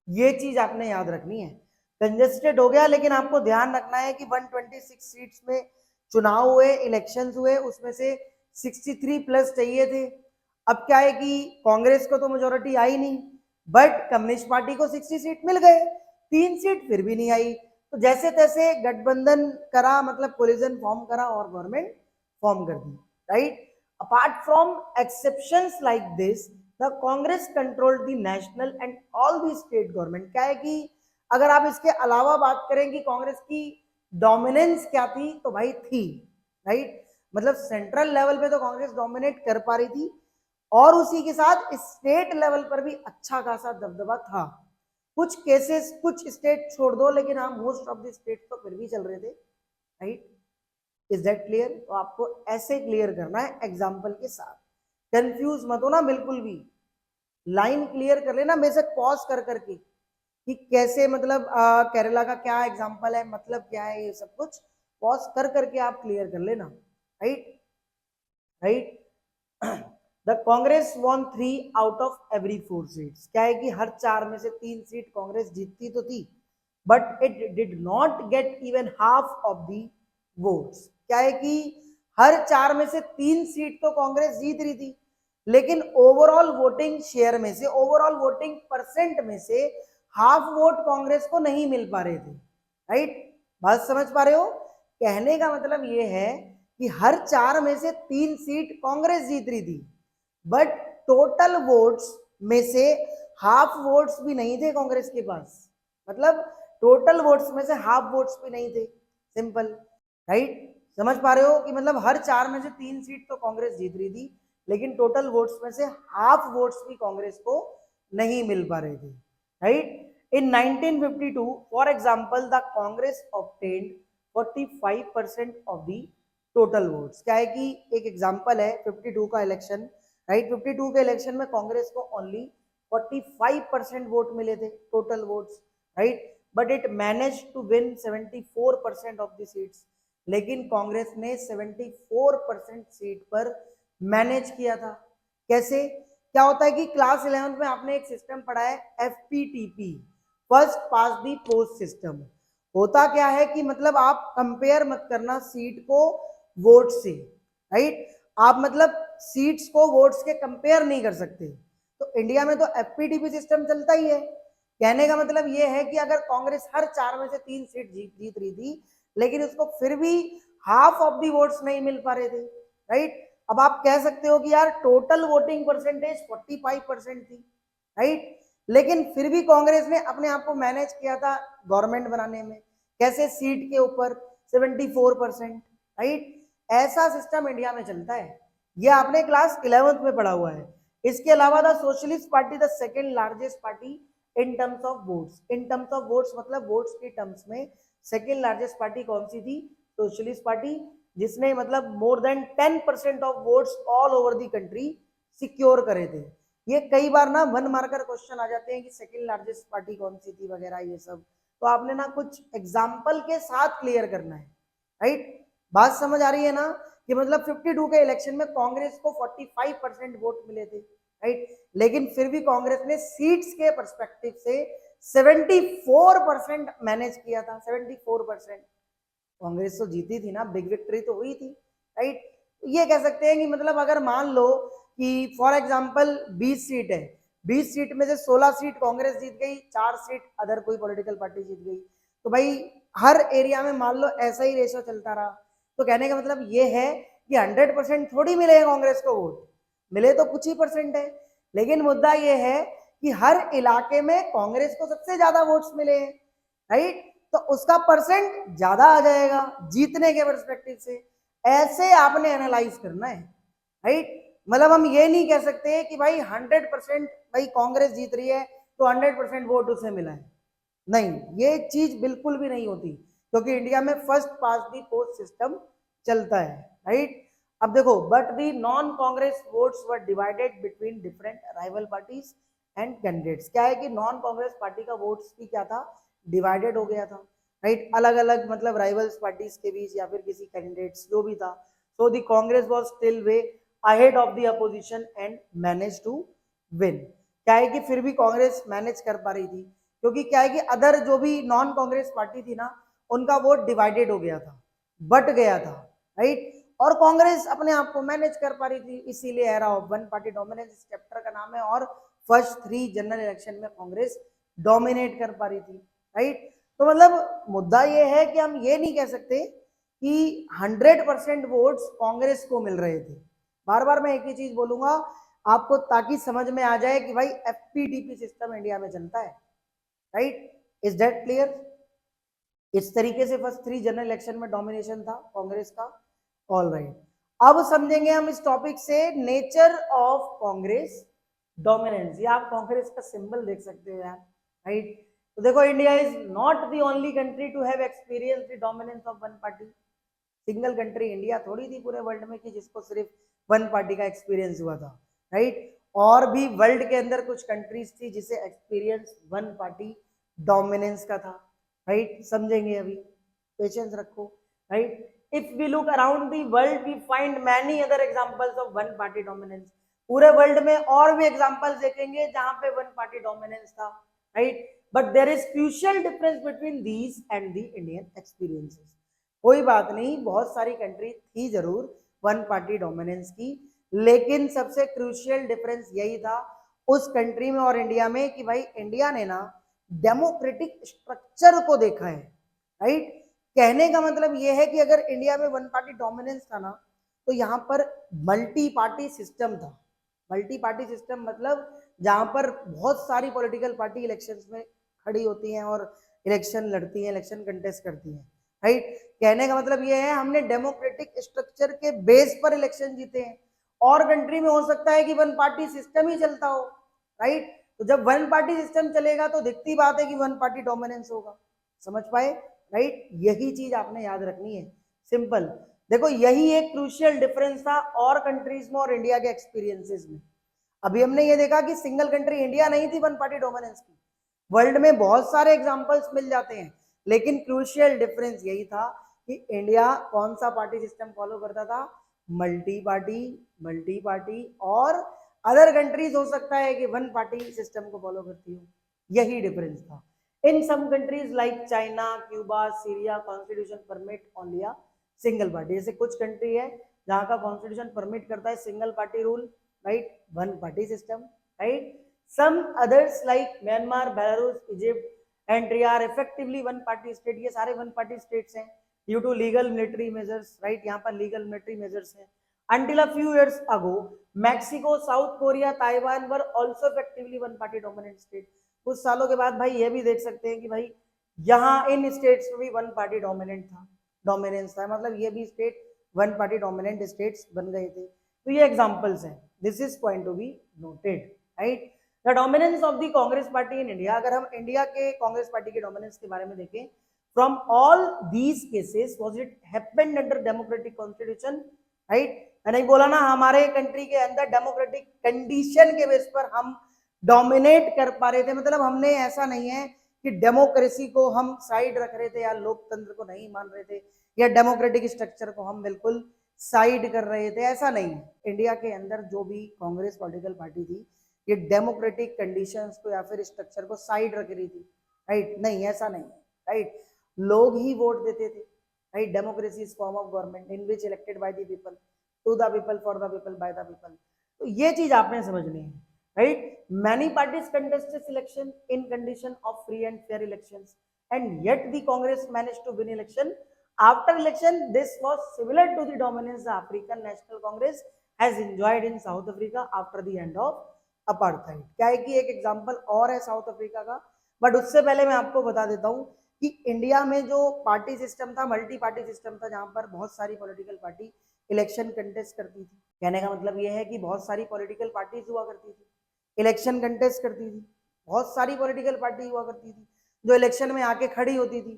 ये चीज आपने याद रखनी है। कंजेस्टेड हो गया, लेकिन आपको ध्यान रखना है कि 126 सीट्स में चुनाव हुए, इलेक्शंस हुए, उसमें से 63 प्लस चाहिए थे। अब क्या है कि कांग्रेस को तो मेजोरिटी आई नहीं, बट कम्युनिस्ट पार्टी को 60 सीट मिल गए, 3 सीट फिर भी नहीं आई। तो जैसे तैसे गठबंधन करा, मतलब कोलिजन फॉर्म करा और गवर्नमेंट फॉर्म कर दी, right. Apart from exceptions like this, the Congress controlled the national and all the state government. क्या है कि अगर आप इसके अलावा बात करें कि कांग्रेस की डोमिनेंस क्या थी, तो भाई थी, राइट, मतलब सेंट्रल लेवल पे तो कांग्रेस डोमिनेट कर पा रही थी, और उसी के साथ स्टेट लेवल पर भी अच्छा खासा दबदबा था। कुछ केसेस, कुछ स्टेट छोड़ दो, लेकिन हाँ मोस्ट ऑफ द स्टेट तो फिर भी चल रहे थे, राइट। Is that clear? तो आपको ऐसे क्लियर करना है एग्जाम्पल के साथ, कंफ्यूज मत हो ना बिल्कुल भी, लाइन क्लियर कर लेना बेशक पॉज कर करके कि कैसे, मतलब केरला का क्या एग्जाम्पल है, मतलब क्या है, ये सब कुछ पॉज कर करके आप क्लियर कर लेना, right, right. The Congress won 3 out of every 4 seats. क्या है कि हर 4 में से 3 सीट कांग्रेस जीतती तो थी, but it did not get even half of the votes. क्या है कि हर 4 में से 3 सीट तो कांग्रेस जीत रही थी, लेकिन ओवरऑल वोटिंग शेयर में से, ओवरऑल वोटिंग परसेंट में से हाफ वोट कांग्रेस को नहीं मिल पा रहे थे, राइट। बात समझ पा रहे हो? कहने का मतलब ये है कि हर 4 में से 3 सीट कांग्रेस जीत रही थी, बट टोटल वोट्स में से हाफ वोट्स भी नहीं थे कांग्रेस के पास, मतलब टोटल वोट्स में से हाफ वोट्स भी नहीं थे, सिंपल, राइट। समझ पा रहे हो कि मतलब हर 4 में से 3 सीट तो कांग्रेस जीत रही थी, लेकिन टोटल वोट्स में से हाफ वोट्स भी कांग्रेस को नहीं मिल पा रहे थे, right. In 1952 for example the Congress obtained 45% of the total votes. क्या है कि एक एग्जांपल है 52 का इलेक्शन, राइट। 52 के इलेक्शन में कांग्रेस को ओनली 45% वोट मिले थे, total votes, right, but it manage to win 74% of the seats. लेकिन कांग्रेस ने 74% सीट पर मैनेज किया था। कैसे? क्या होता है कि क्लास 11th में आपने एक सिस्टम पढ़ा है FPTP, फर्स्ट पास दी पोस्ट सिस्टम। होता क्या है कि मतलब आप कंपेयर मत करना सीट को वोट से, राइट। आप मतलब सीट्स को वोट्स के कंपेयर नहीं कर सकते। तो इंडिया में तो FPTP सिस्टम चलता ही है। कहने का मतलब ये है कि अगर कांग्रेस हर 4 में से 3 सीट जीत रही थी, लेकिन उसको फिर भी हाफ ऑफ दी वोट्स नहीं मिल पा रहे थे, राइट। अब आप कह सकते हो कि यार टोटल वोटिंग परसेंटेज 45% थी, राइट, लेकिन फिर भी कांग्रेस ने अपने आप को मैनेज किया था गवर्नमेंट बनाने में। कैसे? सीट के ऊपर 74%, राइट। ऐसा सिस्टम इंडिया में चलता है, ये आपने क्लास 11th में पढ़ा हुआ है। इसके अलावा the socialist party the second largest party in terms of votes. In terms of votes मतलब वोट्स की टर्म्स में सेकेंड लार्जेस्ट पार्टी कौन सी थी? सोशलिस्ट पार्टी, जिसने मतलब more than 10% of votes all over the country secure करे थे। ये कई बार ना 1 मार्कर क्वेश्चन आ जाते हैं कि सेकेंड लार्जेस्ट पार्टी कौन सी थी वगैरह ये सब, तो आपने ना कुछ एग्जाम्पल के साथ क्लियर करना है, राइट। बात समझ आ रही है ना कि मतलब 52 के इलेक्शन में कांग्रेस को 45% वोट मिले थे, राइट, लेकिन फिर भी कांग्रेस ने सीट्स के परस्पेक्टिव से 74% मैनेज किया था, 74%। कांग्रेस तो जीती थी ना, बिग विक्ट्री तो हुई थी, राइट। ये कह सकते हैं कि मतलब अगर मान लो कि फॉर एग्जांपल 20 सीट है, 20 सीट में से 16 सीट कांग्रेस जीत गई, 4 सीट अदर कोई पॉलिटिकल पार्टी जीत गई, तो भाई हर एरिया में मान लो ऐसा ही रेशो चलता रहा, तो कहने का मतलब ये है कि 100% थोड़ी मिले कांग्रेस को वोट, मिले तो कुछ ही परसेंट है। लेकिन मुद्दा ये है कि हर इलाके में कांग्रेस को सबसे ज्यादा वोट्स मिले हैं, राइट, तो उसका परसेंट ज्यादा आ जाएगा जीतने के परस्पेक्टिव से। ऐसे आपने एनालाइज करना है, राइट। मतलब हम ये नहीं कह सकते कि भाई 100% भाई कांग्रेस जीत रही है तो 100% वोट उसे मिला है, नहीं, ये चीज बिल्कुल भी नहीं होती, क्योंकि इंडिया में first pass the post system चलता है, राइट। अब देखो, but the non Congress votes were divided between different rival parties and candidates. क्या है कि नॉन कांग्रेस पार्टी का वोट्स भी क्या था, डिवाइडेड हो गया था, राइट, अलग अलग मतलब राइवल्स पार्टीज के बीच या फिर किसी कैंडिडेट्स जो भी था। So the Congress was still way ahead of the opposition and manage to win. क्या है कि फिर भी कांग्रेस मैनेज कर पा रही थी, क्योंकि क्या है कि अदर जो भी नॉन कांग्रेस पार्टी थी ना, उनका वोट डिवाइडेड हो गया था, बट गया था, राइट, और कांग्रेस अपने आप को मैनेज कर पा रही थी। इसीलिए era of one party dominance इस चैप्टर का नाम है, और फर्स्ट 3 जनरल इलेक्शन में कांग्रेस डोमिनेट कर पा रही थी, राइट। तो मतलब मुद्दा ये है कि हम ये नहीं कह सकते कि 100% वोट्स कांग्रेस को मिल रहे थे। बार बार मैं एक ही चीज बोलूंगा आपको, ताकि समझ में आ जाए कि भाई एफपीडीपी सिस्टम इंडिया में चलता है, राइट। Is that clear? इस तरीके से फर्स्ट 3 जनरल इलेक्शन में डोमिनेशन था कांग्रेस का। ऑल राइट, अब समझेंगे हम इस टॉपिक से नेचर ऑफ कांग्रेस डोमिनेंस। ये आप कांग्रेस का सिंबल देख सकते हो यार, राइट। तो देखो, India is not the only country to have experience the dominance of one party. Single country India थोड़ी थी पूरे वर्ल्ड में कि जिसको सिर्फ वन पार्टी का एक्सपीरियंस हुआ था, राइट। और भी वर्ल्ड के अंदर कुछ कंट्रीज थी जिसे एक्सपीरियंस वन पार्टी डोमिनेंस का था, राइट। समझेंगे अभी, पेशेंस रखो, right. If we look around the world we find many other examples of one party dominance. पूरे वर्ल्ड में और भी एग्जांपल्स देखेंगे जहां पे वन पार्टी डोमिनेंस था, right. But there is crucial difference between these and the Indian experiences. कोई बात नहीं, बहुत सारी कंट्री थी जरूर वन पार्टी डोमिनेंस की, लेकिन सबसे क्रूशियल डिफरेंस यही था उस कंट्री में और इंडिया में कि भाई इंडिया ने ना डेमोक्रेटिक स्ट्रक्चर को देखा है, राइट। कहने का मतलब यह है कि अगर इंडिया में वन पार्टी डोमिनेंस था ना, तो यहाँ पर मल्टी पार्टी सिस्टम था। मल्टी पार्टी सिस्टम मतलब जहां पर बहुत सारी पॉलिटिकल पार्टी इलेक्शंस में खड़ी होती हैं और इलेक्शन लड़ती हैं, इलेक्शन कंटेस्ट करती हैं, राइट। कहने का मतलब ये है हमने डेमोक्रेटिक स्ट्रक्चर के बेस पर इलेक्शन जीते हैं। और कंट्री में हो सकता है कि वन पार्टी सिस्टम ही चलता हो, राइट। तो जब वन पार्टी सिस्टम चलेगा तो दिखती बात है कि वन पार्टी डोमिनेंस होगा। समझ पाए, राइट। यही चीज आपने याद रखनी है, सिंपल। देखो, यही एक क्रूशियल डिफरेंस था और कंट्रीज में और इंडिया के एक्सपीरियंसेस में। अभी हमने ये देखा कि सिंगल कंट्री इंडिया नहीं थी वन पार्टी डोमिनेंस की, वर्ल्ड में बहुत सारे एग्जांपल्स मिल जाते हैं, लेकिन क्रूशियल डिफरेंस यही था कि इंडिया कौन सा पार्टी सिस्टम फॉलो करता था, मल्टी पार्टी। मल्टी पार्टी, और अदर कंट्रीज हो सकता है कि वन पार्टी सिस्टम को फॉलो करती हो, यही डिफरेंस था। In some countries like China, Cuba, Syria, constitution permit only a single party. जैसे कुछ कंट्री है जहां का कॉन्स्टिट्यूशन परमिट करता है single party rule, right, one party system, right. Some others like Myanmar, Belarus, Egypt and are effectively one party state. ये सारे one party states हैं due to legal military measures, right. यहाँ पर legal military measures हैं। Until a few years ago, Mexico, South Korea, Taiwan were also effectively one party dominant state। कुछ सालों के बाद भाई ये भी देख सकते हैं कि भाई यहाँ इन स्टेट्स में भी वन पार्टी डोमिनेंट था, डोमिनेंस था, मतलब ये भी state one party dominant states बन गए थे। तो ये एग्जांपल्स हैं, this is point to be noted, right. The dominance of the Congress party in India. अगर हम इंडिया के कांग्रेस पार्टी के डोमिनेंस के बारे में देखें, from all these cases was it happened under democratic constitution, right. मैंने बोला ना हमारे कंट्री के अंदर डेमोक्रेटिक कंडीशन के बेस पर हम डोमिनेट कर पा रहे थे। मतलब हमने ऐसा नहीं है कि डेमोक्रेसी को हम साइड रख रहे थे या लोकतंत्र को नहीं मान रहे थे या डेमोक्रेटिक स्ट्रक्चर को हम बिल्कुल साइड कर रहे थे, ऐसा नहीं है। इंडिया के अंदर जो भी कांग्रेस पॉलिटिकल पार्टी थी, ये डेमोक्रेटिक कंडीशंस को या फिर स्ट्रक्चर को साइड रख रही थी, राइट, नहीं ऐसा नहीं है, राइट, लोग ही वोट देते थे, right, democracy is form of government in which elected by the people, to the people, for the people, by the people. तो ये चीज आपने समझनी है, right. Many parties contested election in condition of free and fair elections and yet the Congress managed to win election. After election this was similar to the dominance the African National Congress has enjoyed in South Africa after the end of apartheid. क्या है कि एक example और है south Africa का, but उससे पहले मैं आपको बता देता हूं कि इंडिया में जो पार्टी सिस्टम था, मल्टी पार्टी सिस्टम था, जहां पर बहुत सारी पॉलिटिकल पार्टी इलेक्शन कंटेस्ट करती थी। कहने का मतलब यह है कि बहुत सारी पॉलिटिकल पार्टीज हुआ करती थी, इलेक्शन कंटेस्ट करती थी, बहुत सारी पॉलिटिकल पार्टी हुआ करती थी जो इलेक्शन में आके खड़ी होती थी,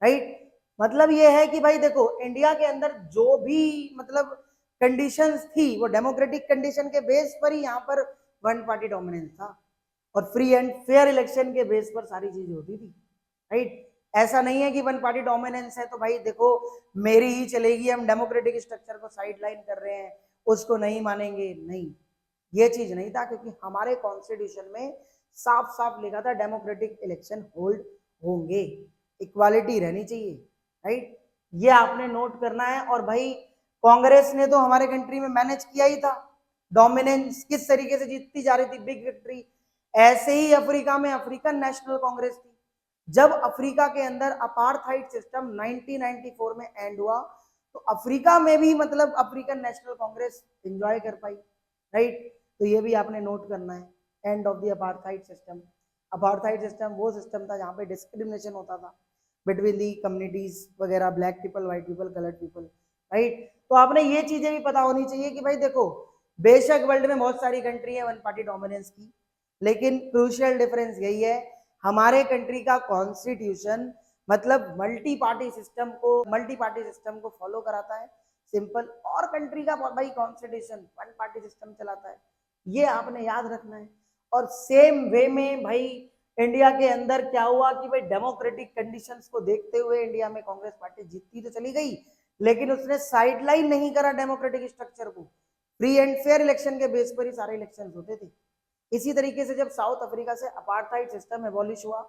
राइट। मतलब यह है कि भाई देखो, इंडिया के अंदर जो भी मतलब कंडीशंस थी वो डेमोक्रेटिक कंडीशन के बेस पर ही यहाँ पर वन पार्टी डोमिनेंस था और फ्री एंड फेयर इलेक्शन के बेस पर सारी चीजें होती थी, राइट। ऐसा नहीं है कि वन पार्टी डोमिनेंस है तो भाई देखो मेरी ही चलेगी, हम डेमोक्रेटिक स्ट्रक्चर को साइडलाइन कर रहे हैं, उसको नहीं मानेंगे, नहीं, ये चीज नहीं था, क्योंकि हमारे कॉन्स्टिट्यूशन में साफ साफ लिखा था डेमोक्रेटिक इलेक्शन होल्ड होंगे, इक्वालिटी रहनी चाहिए, राइट। ये आपने नोट करना है। और भाई कांग्रेस ने तो हमारे कंट्री में मैनेज किया ही था, डोमिनेंस किस तरीके से जीतती जा रही थी, बिग विक्ट्री। ऐसे ही अफ्रीका में अफ्रीकन नेशनल कांग्रेस थी। जब अफ्रीका के अंदर अपार्थाइड सिस्टम 1994 में एंड हुआ तो अफ्रीका में भी मतलब अफ्रीकन नेशनल कांग्रेस एंजॉय कर पाई, राइट। तो ये भी आपने नोट करना है, end of the apartheid system. Apartheid system वो सिस्टम था जहां पे डिस्क्रिमिनेशन होता था बिटवीन दी कम्युनिटीज वगैरह, black people, white people, coloured people, right. तो आपने ये चीजें भी पता होनी चाहिए कि भाई देखो, बेशक वर्ल्ड में बहुत सारी कंट्री है वन पार्टी डोमिनेंस की, लेकिन क्रूशियल डिफरेंस यही है, हमारे कंट्री का कॉन्स्टिट्यूशन मतलब मल्टी पार्टी सिस्टम को फॉलो कराता है, सिंपल। और कंट्री का भाई कॉन्स्टिट्यूशन वन पार्टी सिस्टम चलाता है, ये आपने याद रखना है। और सेम वे में भाई इंडिया के अंदर क्या हुआ कि भाई डेमोक्रेटिक कंडीशंस को देखते हुए इंडिया में कांग्रेस पार्टी जीतती तो चली गई, लेकिन उसने साइडलाइन नहीं करा डेमोक्रेटिक स्ट्रक्चर को, फ्री एंड फेयर इलेक्शन के बेस पर ही सारे इलेक्शन होते थे। इसी तरीके से जब साउथ अफ्रीका से अपार्थाइड सिस्टम एबॉलिश हुआ,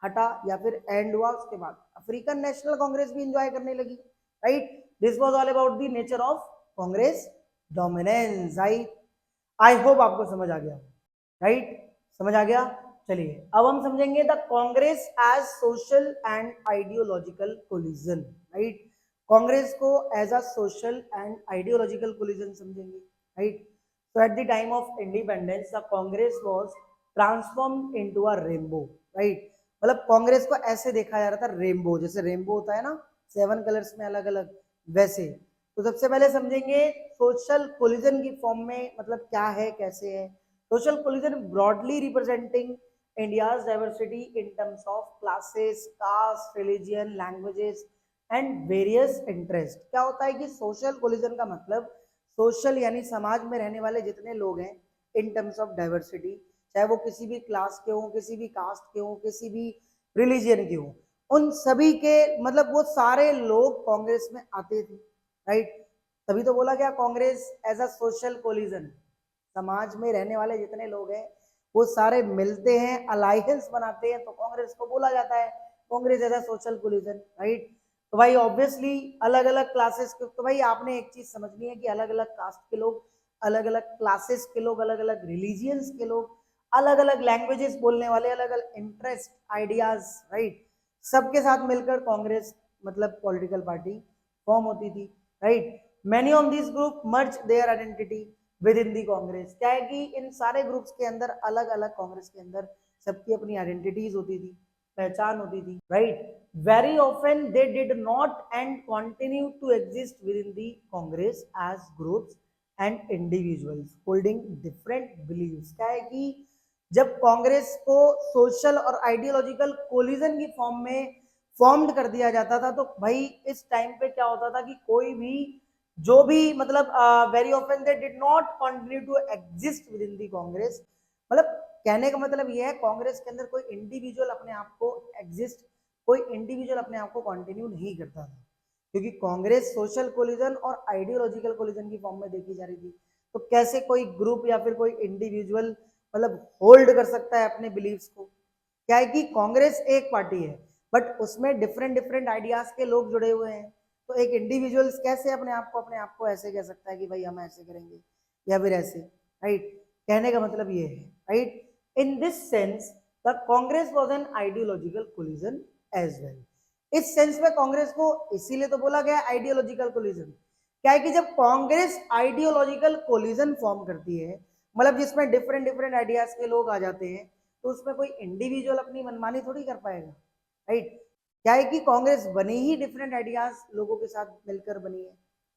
हटा या फिर एंड हुआ, उसके बाद अफ्रीकन नेशनल कांग्रेस भी इंजॉय करने लगी, right. This was all about the nature of Congress dominance. I hope आपको समझ आ गया, राइट, समझ आ गया। चलिए अब हम समझेंगे the Congress as social and ideological collision, right. Congress को as a social and ideological collision समझेंगे, right. So at the time of independence, the Congress was transformed into a rainbow, right? मतलब कांग्रेस को ऐसे देखा जा रहा था, रेनबो, जैसे रेनबो होता है ना 7 कलर्स में अलग अलग, वैसे। तो सबसे पहले समझेंगे सोशल कोलिजन की फॉर्म में मतलब क्या है, कैसे है। Social coalition broadly representing India's diversity in terms of classes, caste, religion, languages and various interest. क्या होता है कि सोशल कोलिजन का मतलब सोशल यानी समाज में रहने वाले जितने लोग हैं इन टर्म्स ऑफ डाइवर्सिटी, चाहे वो किसी भी क्लास के हों, किसी भी कास्ट के हों, किसी भी रिलीजियन के हों, उन सभी के मतलब वो सारे लोग कांग्रेस में आते थे, राइट। तभी तो बोला गया Congress as a social coalition, समाज में रहने वाले जितने लोग हैं वो सारे मिलते हैं, अलायंस बनाते हैं, तो कांग्रेस को बोला जाता है Congress as a social coalition, right. तो भाई ऑब्वियसली अलग अलग क्लासेस के, तो भाई आपने एक चीज समझनी है कि अलग अलग कास्ट के लोग, अलग अलग क्लासेस के लोग, अलग अलग रिलीजियंस के लोग, अलग अलग लैंग्वेजेस बोलने वाले, अलग अलग इंटरेस्ट, आइडियाज, राइट, सबके साथ मिलकर कांग्रेस मतलब पॉलिटिकल पार्टी फॉर्म होती थी, right. Many of this group merge their identity within the Congress. क्या है कि इन सारे ग्रुप्स के अंदर अलग अलग, कांग्रेस के अंदर सबकी अपनी आइडेंटिटीज होती थी, पहचान होती थी, right. Very often they did not and continue to exist within the Congress as groups and individuals holding different beliefs। क्या है कि जब कांग्रेस को सोशल और आइडियोलॉजिकल कोलिजन की फॉर्म में फॉर्म्ड कर दिया जाता था, तो भाई इस टाइम पे क्या होता था कि कोई भी जो भी मतलब very often they did not continue to exist within the Congress. मतलब कहने का मतलब यह है कांग्रेस के अंदर कोई इंडिविजुअल अपने आप को एग्जिस्ट, कोई इंडिविजुअल अपने आप को कंटिन्यू नहीं करता था, क्योंकि कांग्रेस सोशल कोलिजन और आइडियोलॉजिकल कोलिजन की फॉर्म में देखी जा रही थी। तो कैसे कोई ग्रुप या फिर कोई इंडिविजुअल मतलब होल्ड कर सकता है अपने बिलीव्स को, क्या है कि कांग्रेस एक पार्टी है बट उसमें डिफरेंट डिफरेंट आइडियाज के लोग जुड़े हुए हैं। तो एक इंडिविजुअल्स कैसे अपने आप को ऐसे कह सकता है कि भाई हम ऐसे करेंगे या फिर ऐसे, राइट। कहने का मतलब ये है, right. In this sense the Congress was an ideological coalition as well. इस सेंस में कांग्रेस को इसीलिए तो बोला गया आइडियोलॉजिकल कोलिजन। क्या है कि जब कांग्रेस आइडियोलॉजिकल कोलिजन फॉर्म करती है, मतलब जिसमें डिफरेंट डिफरेंट आइडियाज के लोग आ जाते हैं, तो उसमें कोई इंडिविजुअल अपनी मनमानी थोड़ी कर पाएगा, राइट। क्या है कि कांग्रेस बनी ही डिफरेंट आइडियाज लोगों के साथ मिलकर बनी है,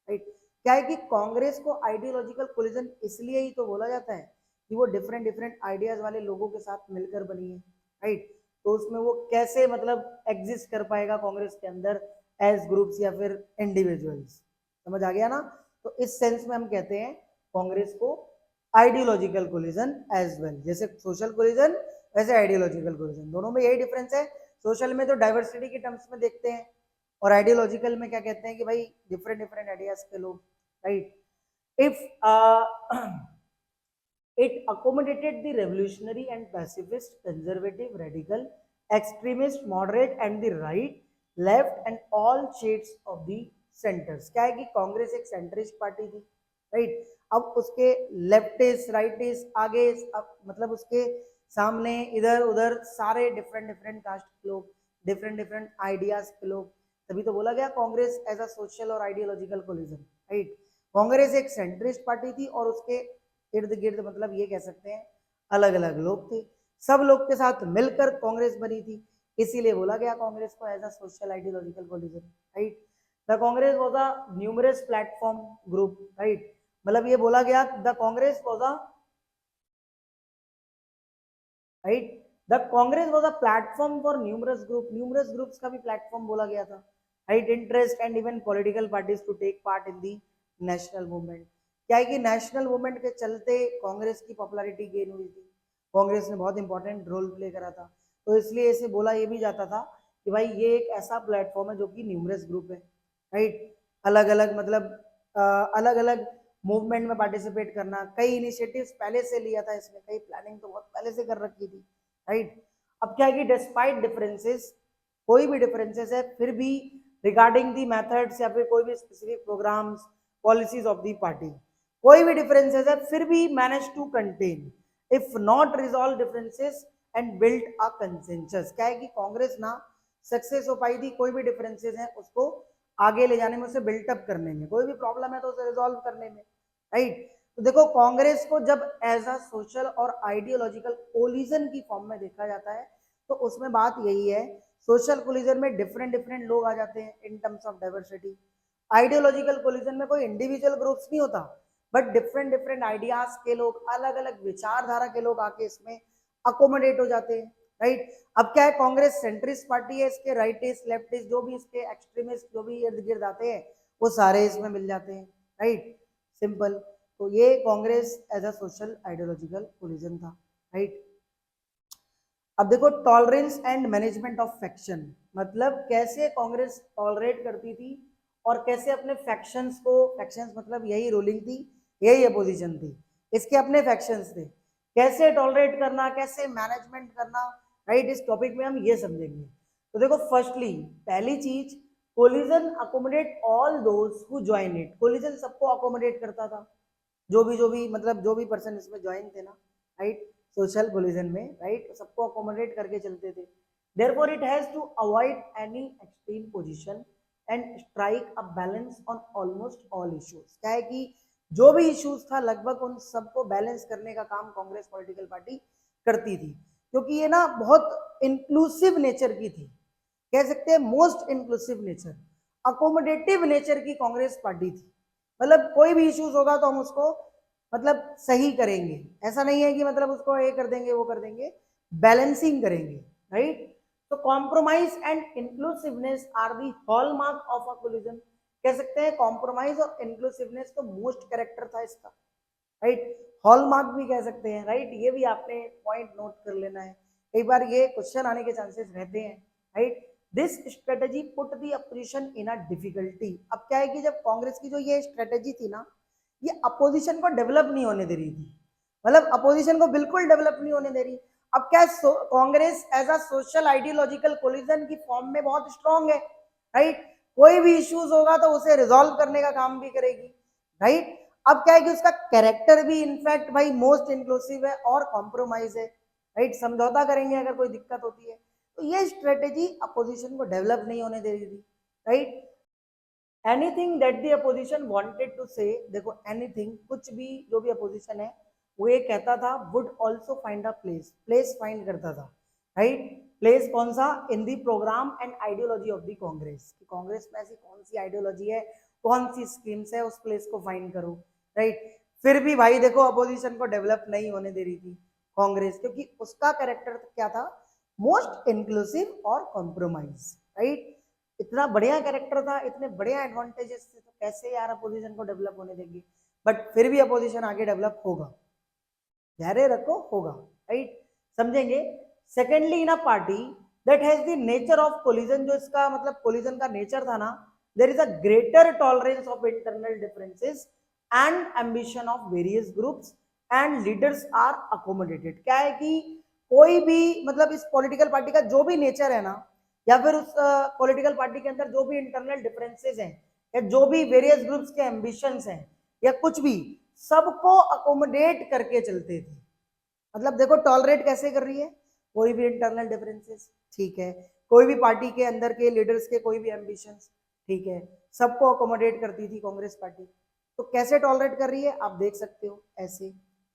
राइट। क्या है कि कांग्रेस को आइडियोलॉजिकल कोलिजन इसलिए ही तो बोला जाता है कि वो डिफरेंट डिफरेंट आइडियाज वाले लोगों के साथ मिलकर बनी है, राइट। तो उसमें वो कैसे मतलब एग्जिस्ट कर पाएगा कांग्रेस के अंदर एज ग्रुप्स या फिर इंडिविजुअल्स, समझ आ गया ना। तो इस सेंस में हम कहते हैं कांग्रेस को आइडियोलॉजिकल कोलिजन एज वेल। जैसे सोशल कोलिजन वैसे आइडियोलॉजिकल कोलिजन, दोनों में यही डिफरेंस है। सोशल में तो डाइवर्सिटी के टर्म्स में देखते हैं और आइडियोलॉजिकल में क्या कहते हैं कि भाई डिफरेंट डिफरेंट आइडियाज के लोग, right. If it accommodated the revolutionary and pacifist, conservative, radical, extremist, moderate and the right, left and all shades of the centers। क्या है कि कांग्रेस एक सेंट्रिस्ट पार्टी थी, राइट। अब उसके लेफ्टिस्ट राइटिस्ट आगे मतलब उसके सामने इधर उधर सारे डिफरेंट डिफरेंट कास्ट के लोग, डिफरेंट डिफरेंट आइडियाज के लोग, तभी तो बोला गया कांग्रेस एज अ सोशल और आइडियोलॉजिकल कोलिजन, राइट। कांग्रेस एक सेंट्रिस्ट पार्टी थी और उसके इर्द गिर्द मतलब ये कह सकते हैं अलग अलग लोग थे, सब लोग के साथ मिलकर कांग्रेस बनी थी, इसीलिए बोला गया कांग्रेस को as a social ideological collision, right. The Congress was a numerous platform group, right. मतलब ये बोला गया the Congress was a, right, the Congress was a platform for numerous groups का भी प्लेटफॉर्म बोला गया था, right. Interest and even political parties to take part in the national movement. क्या है कि नेशनल मूवमेंट के चलते कांग्रेस की पॉपुलैरिटी गेन हुई थी, कांग्रेस ने बहुत इंपॉर्टेंट रोल प्ले करा था, तो इसलिए इसे बोला ये भी जाता था कि भाई ये एक ऐसा प्लेटफॉर्म है जो कि न्यूमरस ग्रुप है, राइट। अलग अलग मतलब अलग अलग मूवमेंट में पार्टिसिपेट करना, कई इनिशिएटिव्स पहले से लिया था इसमें, कई प्लानिंग तो बहुत पहले से कर रखी थी, राइट। अब क्या है कि डिस्पाइट डिफरेंसेस, कोई भी डिफरेंसेस है फिर भी रिगार्डिंग दी मेथड्स या फिर कोई भी specific programs policies of the party, कोई भी डिफरेंसेस है फिर भी manage to contain if not resolve differences and build a consensus. क्या है कि कांग्रेस ना सक्सेस हो पाई थी कोई भी डिफरेंसेस है उसको आगे ले जाने में, उसे बिल्टअप करने में, कोई भी प्रॉब्लम है तो उसे रिजॉल्व करने में, राइट। तो देखो कांग्रेस को जब एज अ सोशल और आइडियोलॉजिकल कोलिजन की फॉर्म में देखा जाता है तो उसमें बात यही है, सोशल कोलिजन में डिफरेंट डिफरेंट लोग आ जाते हैं इन terms of diversity, ideological collision में कोई इंडिविजुअल ग्रुप्स नहीं होता बट डिफरेंट डिफरेंट आइडियाज के लोग, अलग अलग विचारधारा के लोग आके इसमें अकोमोडेट हो जाते हैं, राइट। अब क्या है कांग्रेस सेंट्रिस्ट पार्टी है, इसके राइटिस्ट लेफ्टिस्ट जो भी इसके एक्सट्रीमिस्ट जो भी इर्द गिर्द आते हैं वो सारे इसमें मिल जाते हैं, राइट, सिंपल। तो ये Congress as a social ideological coalition था, राइट। अब देखो tolerance and management of faction, मतलब कैसे कांग्रेस टॉलरेट करती थी और कैसे अपने फैक्शंस को, फैक्शंस मतलब यही रूलिंग थी यही अपोजिशन थी, इसके अपने फैक्शंस थे, कैसे टॉलरेट करना कैसे मैनेजमेंट करना, राइट। इस टॉपिक में हम ये समझेंगे। तो देखो फर्स्टली पहली चीज, collision accommodate all those who join it, collision सबको अकोमोडेट करता था, जो भी मतलब जो भी पर्सन इसमें ज्वाइन थे ना, राइट, सोशल कोलिजन में, राइट, सबको अकोमोडेट करके चलते थे। Therefore it has to avoid any extreme position and strike a balance on almost all issues. क्या है कि जो भी इश्यूज था लगभग उन सबको बैलेंस करने का काम कांग्रेस पॉलिटिकल पार्टी करती थी, क्योंकि ये ना बहुत इंक्लूसिव नेचर की थी, कह सकते हैं most inclusive nature, accommodative nature की कांग्रेस पार्टी थी। मतलब कोई भी इश्यूज होगा तो हम उसको मतलब सही करेंगे, ऐसा नहीं है कि मतलब उसको ये कर देंगे वो कर देंगे, बैलेंसिंग करेंगे, राइट। तो compromise and inclusiveness are the hallmark of a coalition. कह सकते हैं कॉम्प्रोमाइज और इंक्लूसिवनेस तो मोस्ट कैरेक्टर था इसका, राइट, हॉलमार्क भी कह सकते हैं, राइट। ये भी आपने पॉइंट नोट कर लेना है, कई बार ये क्वेश्चन आने के चांसेस रहते हैं, right. This strategy put the opposition in a difficulty. अब क्या है कि जब कांग्रेस की जो ये स्ट्रेटेजी थी ना, ये अपोजिशन को डेवलप नहीं होने दे रही थी, मतलब अपोजिशन को बिल्कुल डेवलप नहीं होने दे रही। अब क्या Congress as a social ideological collision की फॉर्म में बहुत स्ट्रांग है, राइट। कोई भी इश्यूज होगा तो उसे रिजॉल्व करने का काम भी करेगी, राइट। अब क्या है कि उसका कैरेक्टर भी इनफैक्ट भाई मोस्ट इंक्लूसिव है और कॉम्प्रोमाइज है, राइट। समझौता करेंगे अगर कोई दिक्कत होती है। तो ये स्ट्रेटेजी अपोजिशन को डेवलप नहीं होने दे रही थी, right. Anything that the opposition wanted to say, देखो एनीथिंग, कुछ भी जो भी अपोजिशन है वो ये कहता था, would also find a place, place find करता था, राइट। प्लेस कौन सा, in the program and ideology of the Congress, Congress में ऐसी कौन सी आइडियोलॉजी है, कौन सी स्कीम्स है, उस प्लेस को फाइंड करो, राइट। फिर भी भाई देखो अपोजिशन को डेवलप नहीं होने दे रही थी कांग्रेस, क्योंकि उसका कैरेक्टर क्या था, मोस्ट इंक्लूसिव और कॉम्प्रोमाइज, राइट। इतना बढ़िया कैरेक्टर था, इतने बढ़िया एडवांटेजेस थे, तो कैसे यार अपोजिशन को डेवलप होने देंगे। बट फिर भी अपोजिशन आगे डेवलप होगा, धैर्य रखो, होगा, राइट। समझेंगे। Secondly, in a party that has the nature of coalition, जो इसका मतलब कोलिजन का नेचर था ना, there is a greater tolerance of internal differences and ambition of various groups and leaders are accommodated. क्या है कि कोई भी मतलब इस पॉलिटिकल पार्टी का जो भी नेचर है ना, या फिर उस पॉलिटिकल पार्टी के अंदर जो भी इंटरनल डिफरेंसेस हैं, या जो भी वेरियस ग्रुप्स के एम्बिशंस हैं, या कुछ भी, सबको अकोमोडेट करके चलते थे। मतलब देखो टॉलरेट कैसे कर रही है, कोई भी इंटरनल डिफरेंसेस, ठीक है, कोई भी पार्टी के अंदर के लीडर्स के कोई भी एम्बिशंस, ठीक है, सबको अकोमोडेट करती थी कांग्रेस पार्टी। तो कैसे टॉलरेट कर रही है आप देख सकते हो, ऐसे,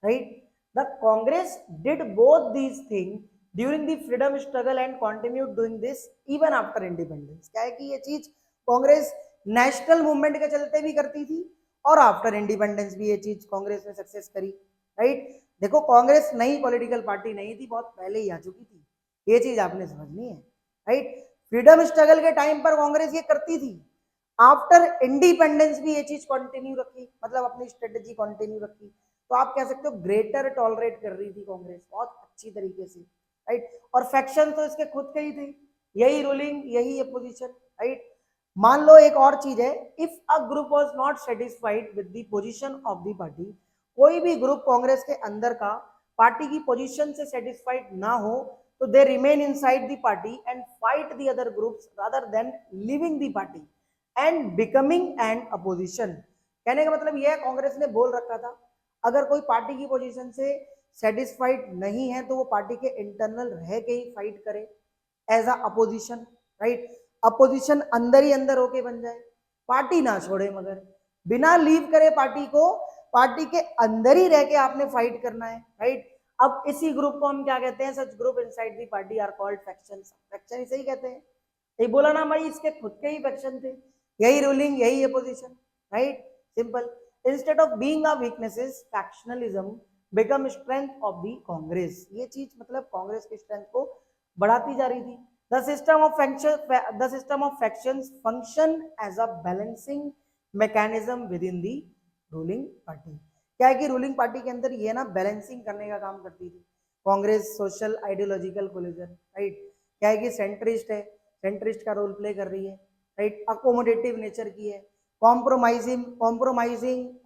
right. The Congress did both these thing during the freedom struggle and continued doing this even after independence. क्या है कि ये चीज कांग्रेस नेशनल मूवमेंट के चलते भी करती थी और आफ्टर इंडिपेंडेंस भी ये चीज कांग्रेस ने सक्सेस करी, राइट। देखो कांग्रेस नई पॉलिटिकल पार्टी नहीं थी, बहुत पहले ही आ चुकी थी, ये चीज आपने समझनी है, राइट। फ्रीडम स्ट्रगल के टाइम पर कांग्रेस ये करती थी, आफ्टर इंडिपेंडेंस भी ये चीज कंटिन्यू रखी, मतलब अपनी स्ट्रेटेजी कंटिन्यू रखी। तो आप कह सकते हो ग्रेटर टॉलरेट कर रही थी कांग्रेस बहुत अच्छी तरीके से, राइट। और फैक्शन तो इसके खुद के ही थे, यही रूलिंग यही अपोजिशन, राइट। मान लो एक और चीज है, if a group was not satisfied with the position of the party, कोई भी ग्रुप कांग्रेस के अंदर का पार्टी की पोजीशन से सेटिस्फाइड ना हो, तो they remain inside the party and fight the other groups rather than leaving the party and becoming an opposition. कहने का मतलब यह कांग्रेस ने बोल रखा था, अगर कोई पार्टी की पोजीशन से सेटिस्फाइड नहीं है तो वो पार्टी के इंटरनल रह के ही फाइट करे as a opposition, right. Opposition अंदर ही अंदर होके बन जाए, पार्टी ना छोड़े, मगर बिना लीव करे पार्टी को, पार्टी के अंदर ही रह के आपने फाइट करना है, राइट। अब इसी ग्रुप को हम क्या कहते हैं, such group inside the party are called factions, faction इसे ही कहते हैं। ये बोला ना भाई, इसके खुद के ही फैक्शन थे, यही रूलिंग यही opposition, right, simple. Instead of being a weaknesses, factionalism become strength of the Congress. ये चीज मतलब कांग्रेस की स्ट्रेंथ को बढ़ाती जा रही थी। The system of factions function as a balancing mechanism within the ruling party. क्या है कि रूलिंग पार्टी के अंदर ये ना बैलेंसिंग करने का काम करती थी Congress, social ideological collision, right. क्या है कि सेंट्रिस्ट है, सेंट्रिस्ट का रोल प्ले कर रही है, राइट। अकोमोडेटिव नेचर की है, कॉम्प्रोमाइजिंग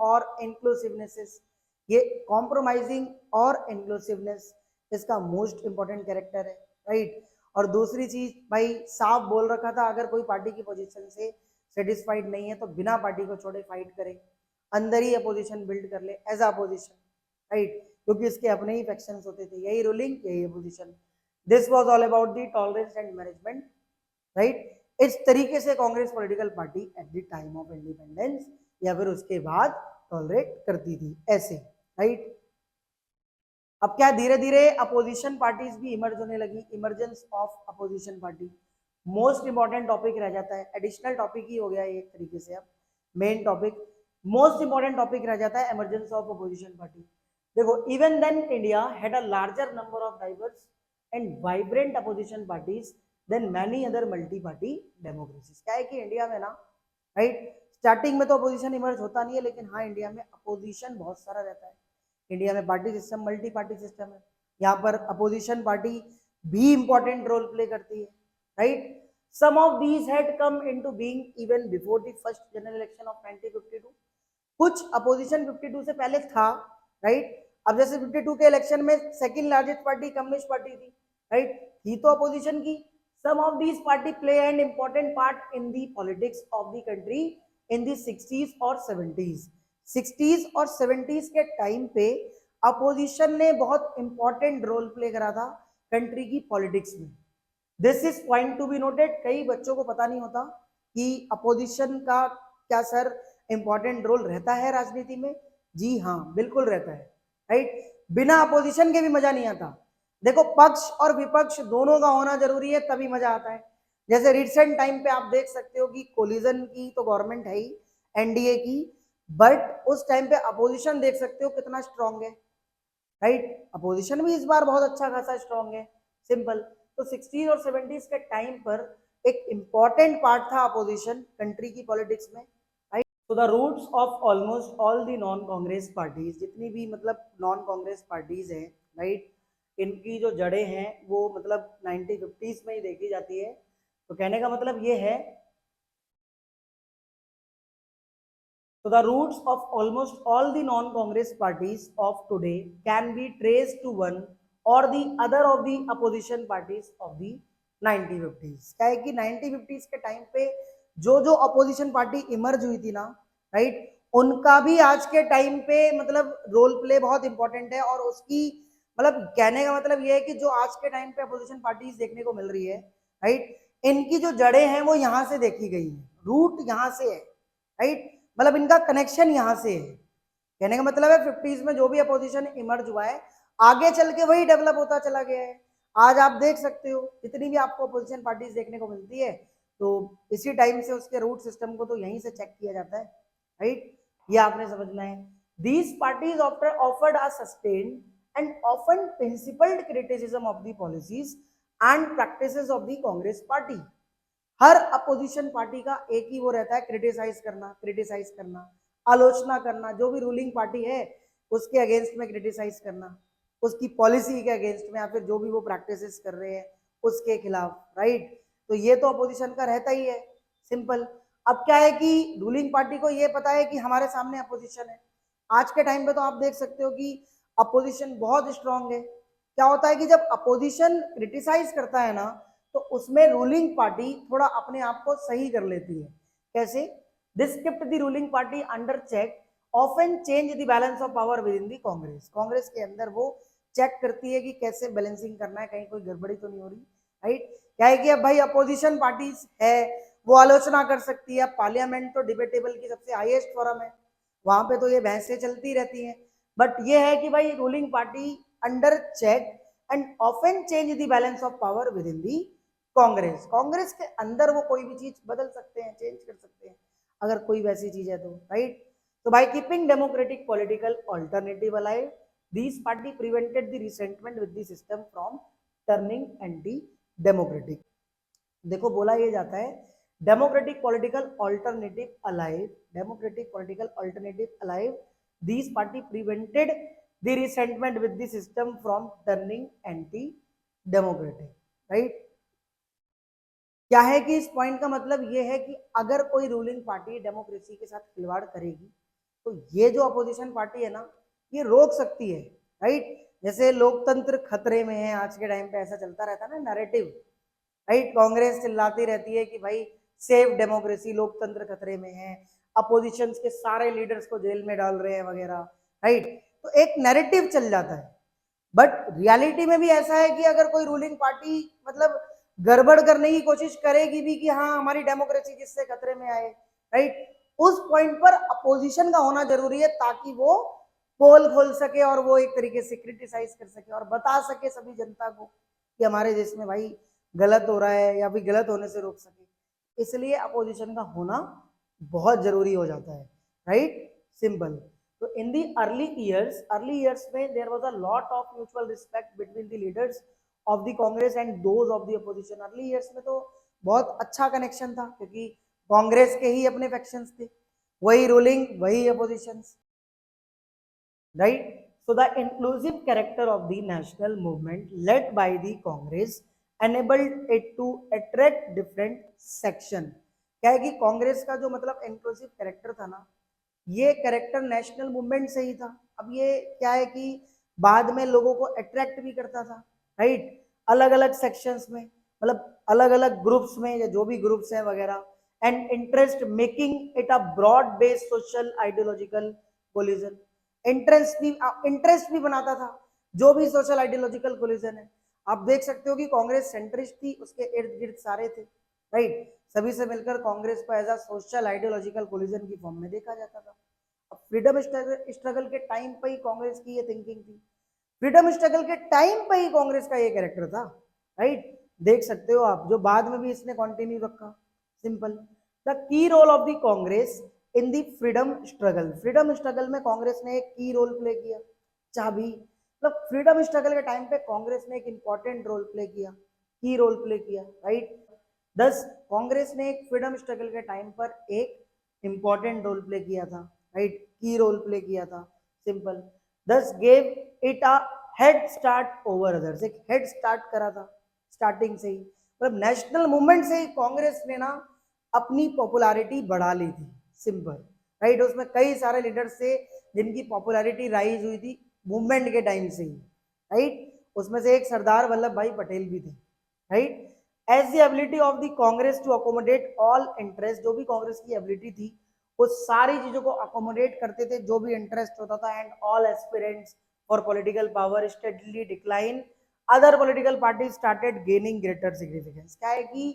और इंक्लूसिवनेस, ये कॉम्प्रोमाइजिंग और इंक्लूसिवनेस इसका मोस्ट इंपॉर्टेंट कैरेक्टर है, राइट। और दूसरी चीज भाई साफ बोल रखा था, अगर कोई पार्टी की पोजीशन से सेटिस्फाइड नहीं है तो बिना पार्टी को छोड़े फाइट करे, अंदर ही अपोजिशन बिल्ड कर ले एज अपोजिशन, राइट, क्योंकि इसके अपने ही फैक्शंस होते थे, यही रूलिंग यही opposition. This was all about the tolerance and management, right. इस तरीके से Congress political party at the time of independence या फिर उसके बाद टॉलरेट करती थी, ऐसे, राइट। अब क्या धीरे धीरे अपोजिशन पार्टीज भी इमर्ज होने लगी, emergence of opposition party most important topic रह जाता है, एडिशनल टॉपिक ही हो गया एक तरीके से। अब main topic, most important topic रह जाता है एमरजेंस ऑफ अपोजिशन पार्टी। देखो, even then India had a larger number of diverse and vibrant opposition parties than many other multi party democracies. क्या है कि इंडिया में ना, राइट, स्टार्टिंग में तो अपोजिशन इमर्ज होता नहीं है, लेकिन हाँ इंडिया में अपोजिशन बहुत सारा रहता है। इंडिया में party system multi party system है, यहाँ पर अपोजिशन पार्टी भी इंपॉर्टेंट रोल प्ले करती है, right. Some of these had come into being even before the first general election of 1952। कुछ अपोजिशन 52 से पहले था, राइट। अब जैसे 52 के इलेक्शन में second largest party communist party थी, राइट, थी तो अपोजिशन की। Some of these party play an important part in the politics of the country in the 60s और 70s। 60s और 70s के टाइम पे अपोजिशन ने बहुत इंपॉर्टेंट रोल प्ले करा था कंट्री की पॉलिटिक्स में। This is point to be noted. कई बच्चों को पता नहीं होता कि अपोजिशन का क्या सर इंपॉर्टेंट रोल रहता है राजनीति में। जी हाँ, बिल्कुल रहता है, राइट। बिना अपोजिशन के भी मजा नहीं आता। देखो, पक्ष और विपक्ष दोनों का होना जरूरी है, तभी मजा आता है। जैसे रिसेंट टाइम पे आप देख सकते हो कि कोलिजन की तो गवर्नमेंट है ही, एनडीए की, बट उस टाइम पे अपोजिशन देख सकते हो कितना स्ट्रांग है, राइट। अपोजिशन भी इस बार बहुत अच्छा खासा स्ट्रांग है, सिंपल। तो 60s और 70s के टाइम पर एक इंपॉर्टेंट पार्ट था अपोजिशन कंट्री की पॉलिटिक्स में, राइट। तो the roots of almost all the non Congress parties, जितनी भी मतलब नॉन कांग्रेस पार्टीज हैं, राइट, इनकी जो जड़ें हैं वो मतलब 1950s में ही देखी जाती है। तो कहने का मतलब ये है, so the roots of almost all the non-Congress parties of today can be traced to one or the other of the opposition parties of the 1950s। क्या है कि 1950s के टाइम पे जो जो अपोजिशन पार्टी इमर्ज हुई थी ना, राइट, उनका भी आज के टाइम पे मतलब रोल प्ले बहुत इंपॉर्टेंट है। और उसकी मतलब कहने का मतलब ये है कि जो आज के टाइम पे अपोजिशन पार्टीज देखने को मिल रही है, राइट, इनकी जो जड़ें हैं वो यहाँ से देखी गई हैं, रूट यहाँ से है, राइट, मतलब इनका कनेक्शन यहाँ से है। कहने का मतलब है 50s में जो भी अपोजिशन इमर्ज हुआ है, आगे चल के वही डेवलप होता चला गया है। आज आप देख सकते हो जितनी भी आपको अपोजिशन पार्टीज देखने को मिलती है, तो इसी टाइम से उसके रूट सिस्टम को तो यहीं से चेक किया जाता है, राइट। ये आपने समझना है। These parties offered a sustained and often principled criticism of the policies and practices of the Congress party. Her opposition party का एक ही वो रहता है, क्रिटिसाइज करना, आलोचना करना। जो भी रूलिंग पार्टी है उसके अगेंस्ट में क्रिटिसाइज करना, उसकी पॉलिसी के अगेंस्ट में, या फिर जो भी वो प्रैक्टिसेस कर रहे हैं उसके खिलाफ, राइट। तो ये तो अपोजिशन का रहता ही है, सिंपल। अब क्या है कि रूलिंग पार्टी को ये पता है कि हमारे सामने अपोजिशन है। आज के टाइम पे तो आप देख सकते हो कि अपोजिशन बहुत स्ट्रांग है। क्या होता है कि जब अपोजिशन क्रिटिसाइज करता है ना, तो उसमें रूलिंग पार्टी थोड़ा अपने आप को सही कर लेती है। कैसे? This kept the ruling party under check, often change the balance of power within the Congress. Congress के अंदर वो चेक करती है कि कैसे बैलेंसिंग करना है, कहीं कोई गड़बड़ी तो नहीं हो रही, राइट। क्या है कि अब भाई अपोजिशन पार्टीज है, वो आलोचना कर सकती है। पार्लियामेंट तो डिबेटेबल की सबसे हाईएस्ट फोरम है, वहां पे तो ये बहसें चलती रहती हैं। बट ये है कि भाई ruling party under check and often change the balance of power within the Congress. Congress के अंदर वो कोई भी चीज बदल सकते हैं, चेंज कर सकते हैं, अगर कोई वैसी चीज है तो, राइट। तो by keeping democratic political alternative alive, this party prevented the resentment with the system from turning anti democratic. देखो, बोला ये जाता है democratic political alternative alive, democratic political alternative alive, this party prevented the resentment with the system from turning anti democratic, right. क्या है कि इस point का मतलब ये है कि अगर कोई रूलिंग पार्टी डेमोक्रेसी के साथ खिलवाड़ करेगी, तो ये जो अपोजिशन पार्टी है ना, ये रोक सकती है, राइट। जैसे लोकतंत्र खतरे में है आज के टाइम पे, ऐसा चलता रहता है ना नैरेटिव, राइट। कांग्रेस चिल्लाती रहती है कि भाई सेव डेमोक्रेसी, लोकतंत्र खतरे में है, अपोजिशन के सारे लीडर्स को जेल में डाल रहे हैं वगैरह, राइट। तो एक नैरेटिव चल जाता है। बट रियलिटी में भी ऐसा है कि अगर कोई रूलिंग पार्टी मतलब गड़बड़ करने की कोशिश करेगी भी कि हाँ हमारी डेमोक्रेसी जिससे खतरे में आए, राइट, उस पॉइंट पर अपोजिशन का होना जरूरी है, ताकि वो पोल खोल सके और वो एक तरीके से क्रिटिसाइज कर सके और बता सके सभी जनता को कि हमारे देश में भाई गलत हो रहा है, या फिर गलत होने से रोक सके। इसलिए अपोजिशन का होना बहुत जरूरी हो जाता है, राइट, सिंपल। तो इन दी अर्ली ईयर्स में there was a lot of mutual respect between the leaders of the Congress and those of the opposition. Early years में तो बहुत अच्छा कनेक्शन था, क्योंकि कांग्रेस के ही अपने फैक्शंस थे, वही रूलिंग वही opposition, right. So the inclusive character of the national movement led by the Congress enabled it to attract different section। क्या है कि कांग्रेस का जो मतलब इंक्लूसिव कैरेक्टर था ना, ये कैरेक्टर नेशनल मूवमेंट से ही था। अब ये क्या है कि बाद में लोगों को अट्रैक्ट भी करता था, राइट, अलग अलग सेक्शंस में, मतलब अलग अलग ग्रुप्स में, या जो भी ग्रुप्स हैं वगैरह, and interest making it a broad based social ideological coalition. Interest भी बनाता था जो भी सोशल आइडियोलॉजिकल कोलिजन है। आप देख सकते हो कि कांग्रेस सेंट्रिस्ट थी, उसके इर्द गिर्द सारे थे, राइट, सभी से मिलकर कांग्रेस को as a social ideological collision की फॉर्म में देखा जाता था। अब फ्रीडम स्ट्रगल के टाइम पे ही कांग्रेस की ये थिंकिंग थी, फ्रीडम स्ट्रगल के टाइम पे ही कांग्रेस का ये कैरेक्टर था, राइट, देख सकते हो आप, जो बाद में भी इसने कंटिन्यू रखा। Simple, the key role of the Congress in the freedom struggle में कांग्रेस ने एक की रोल प्ले किया, चाबी, मतलब फ्रीडम स्ट्रगल के टाइम पे कांग्रेस ने एक इंपॉर्टेंट रोल प्ले किया, की रोल प्ले किया, राइट। दस कांग्रेस ने एक फ्रीडम स्ट्रगल के टाइम पर एक इंपॉर्टेंट रोल प्ले किया था, राइट, की रोल प्ले किया था। सिंपल, दस gave it a head start over others, एक हेड स्टार्ट करा था स्टार्टिंग से ही, मतलब नेशनल मूवमेंट से ही कांग्रेस ने ना अपनी पॉपुलैरिटी बढ़ा ली थी। सिंपल, राइट, उसमें कई सारे लीडर्स थे जिनकी पॉपुलैरिटी राइज हुई थी मूवमेंट के टाइम से ही, राइट, उसमें से एक सरदार वल्लभ भाई पटेल भी थे, right. As the ability of the Congress to accommodate all interest, जो भी कांग्रेस की एबिलिटी थी वो सारी चीजों को अकोमोडेट करते थे जो भी इंटरेस्ट होता था, and all aspirants for political power steadily decline, other political party started gaining greater significance. क्या है कि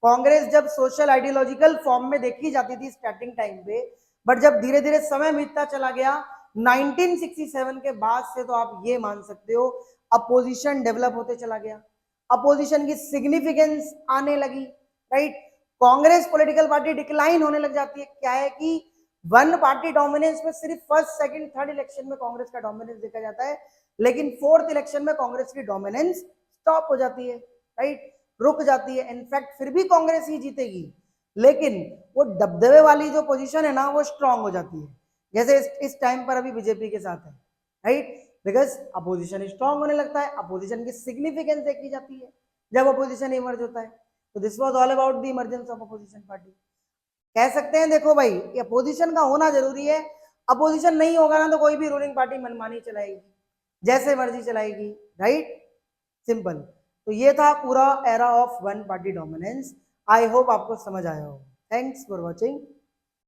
कांग्रेस जब सोशल आइडियोलॉजिकल फॉर्म में देखी जाती थी स्टार्टिंग टाइम पे, बट जब धीरे धीरे समय बीतता चला गया 1967 के बाद से, तो आप ये मान सकते हो अपोजिशन डेवलप होते चला गया, अपोजिशन की सिग्निफिकेंस आने लगी, right, Congress political party decline होने लग जाती है। क्या है कि वन पार्टी डोमिनेंस में सिर्फ फर्स्ट सेकंड थर्ड इलेक्शन में कांग्रेस का डोमिनेंस देखा जाता है, लेकिन फोर्थ इलेक्शन में कांग्रेस की डोमिनेंस स्टॉप हो जाती है, राइट, रुक जाती है। इनफैक्ट फिर भी कांग्रेस ही जीतेगी, लेकिन वो दबदबे वाली जो पोजीशन है ना वो स्ट्रांग हो जाती है, जैसे इस टाइम पर अभी बीजेपी के साथ है, राइट, बिकॉज अपोजिशन स्ट्रांग होने लगता है, अपोजिशन की सिग्निफिकेंस देखी जाती है जब अपोजिशन इमर्ज होता है। तो this was all about the emergence of opposition party. कह सकते हैं देखो भाई ये अपोजिशन का होना जरूरी है, अपोजिशन नहीं होगा ना तो कोई भी रूलिंग पार्टी मनमानी चलाएगी, जैसे मर्जी चलाएगी, राइट, सिंपल। तो ये था पूरा era of one party dominance. I hope आपको समझ आया हो। Thanks for watching.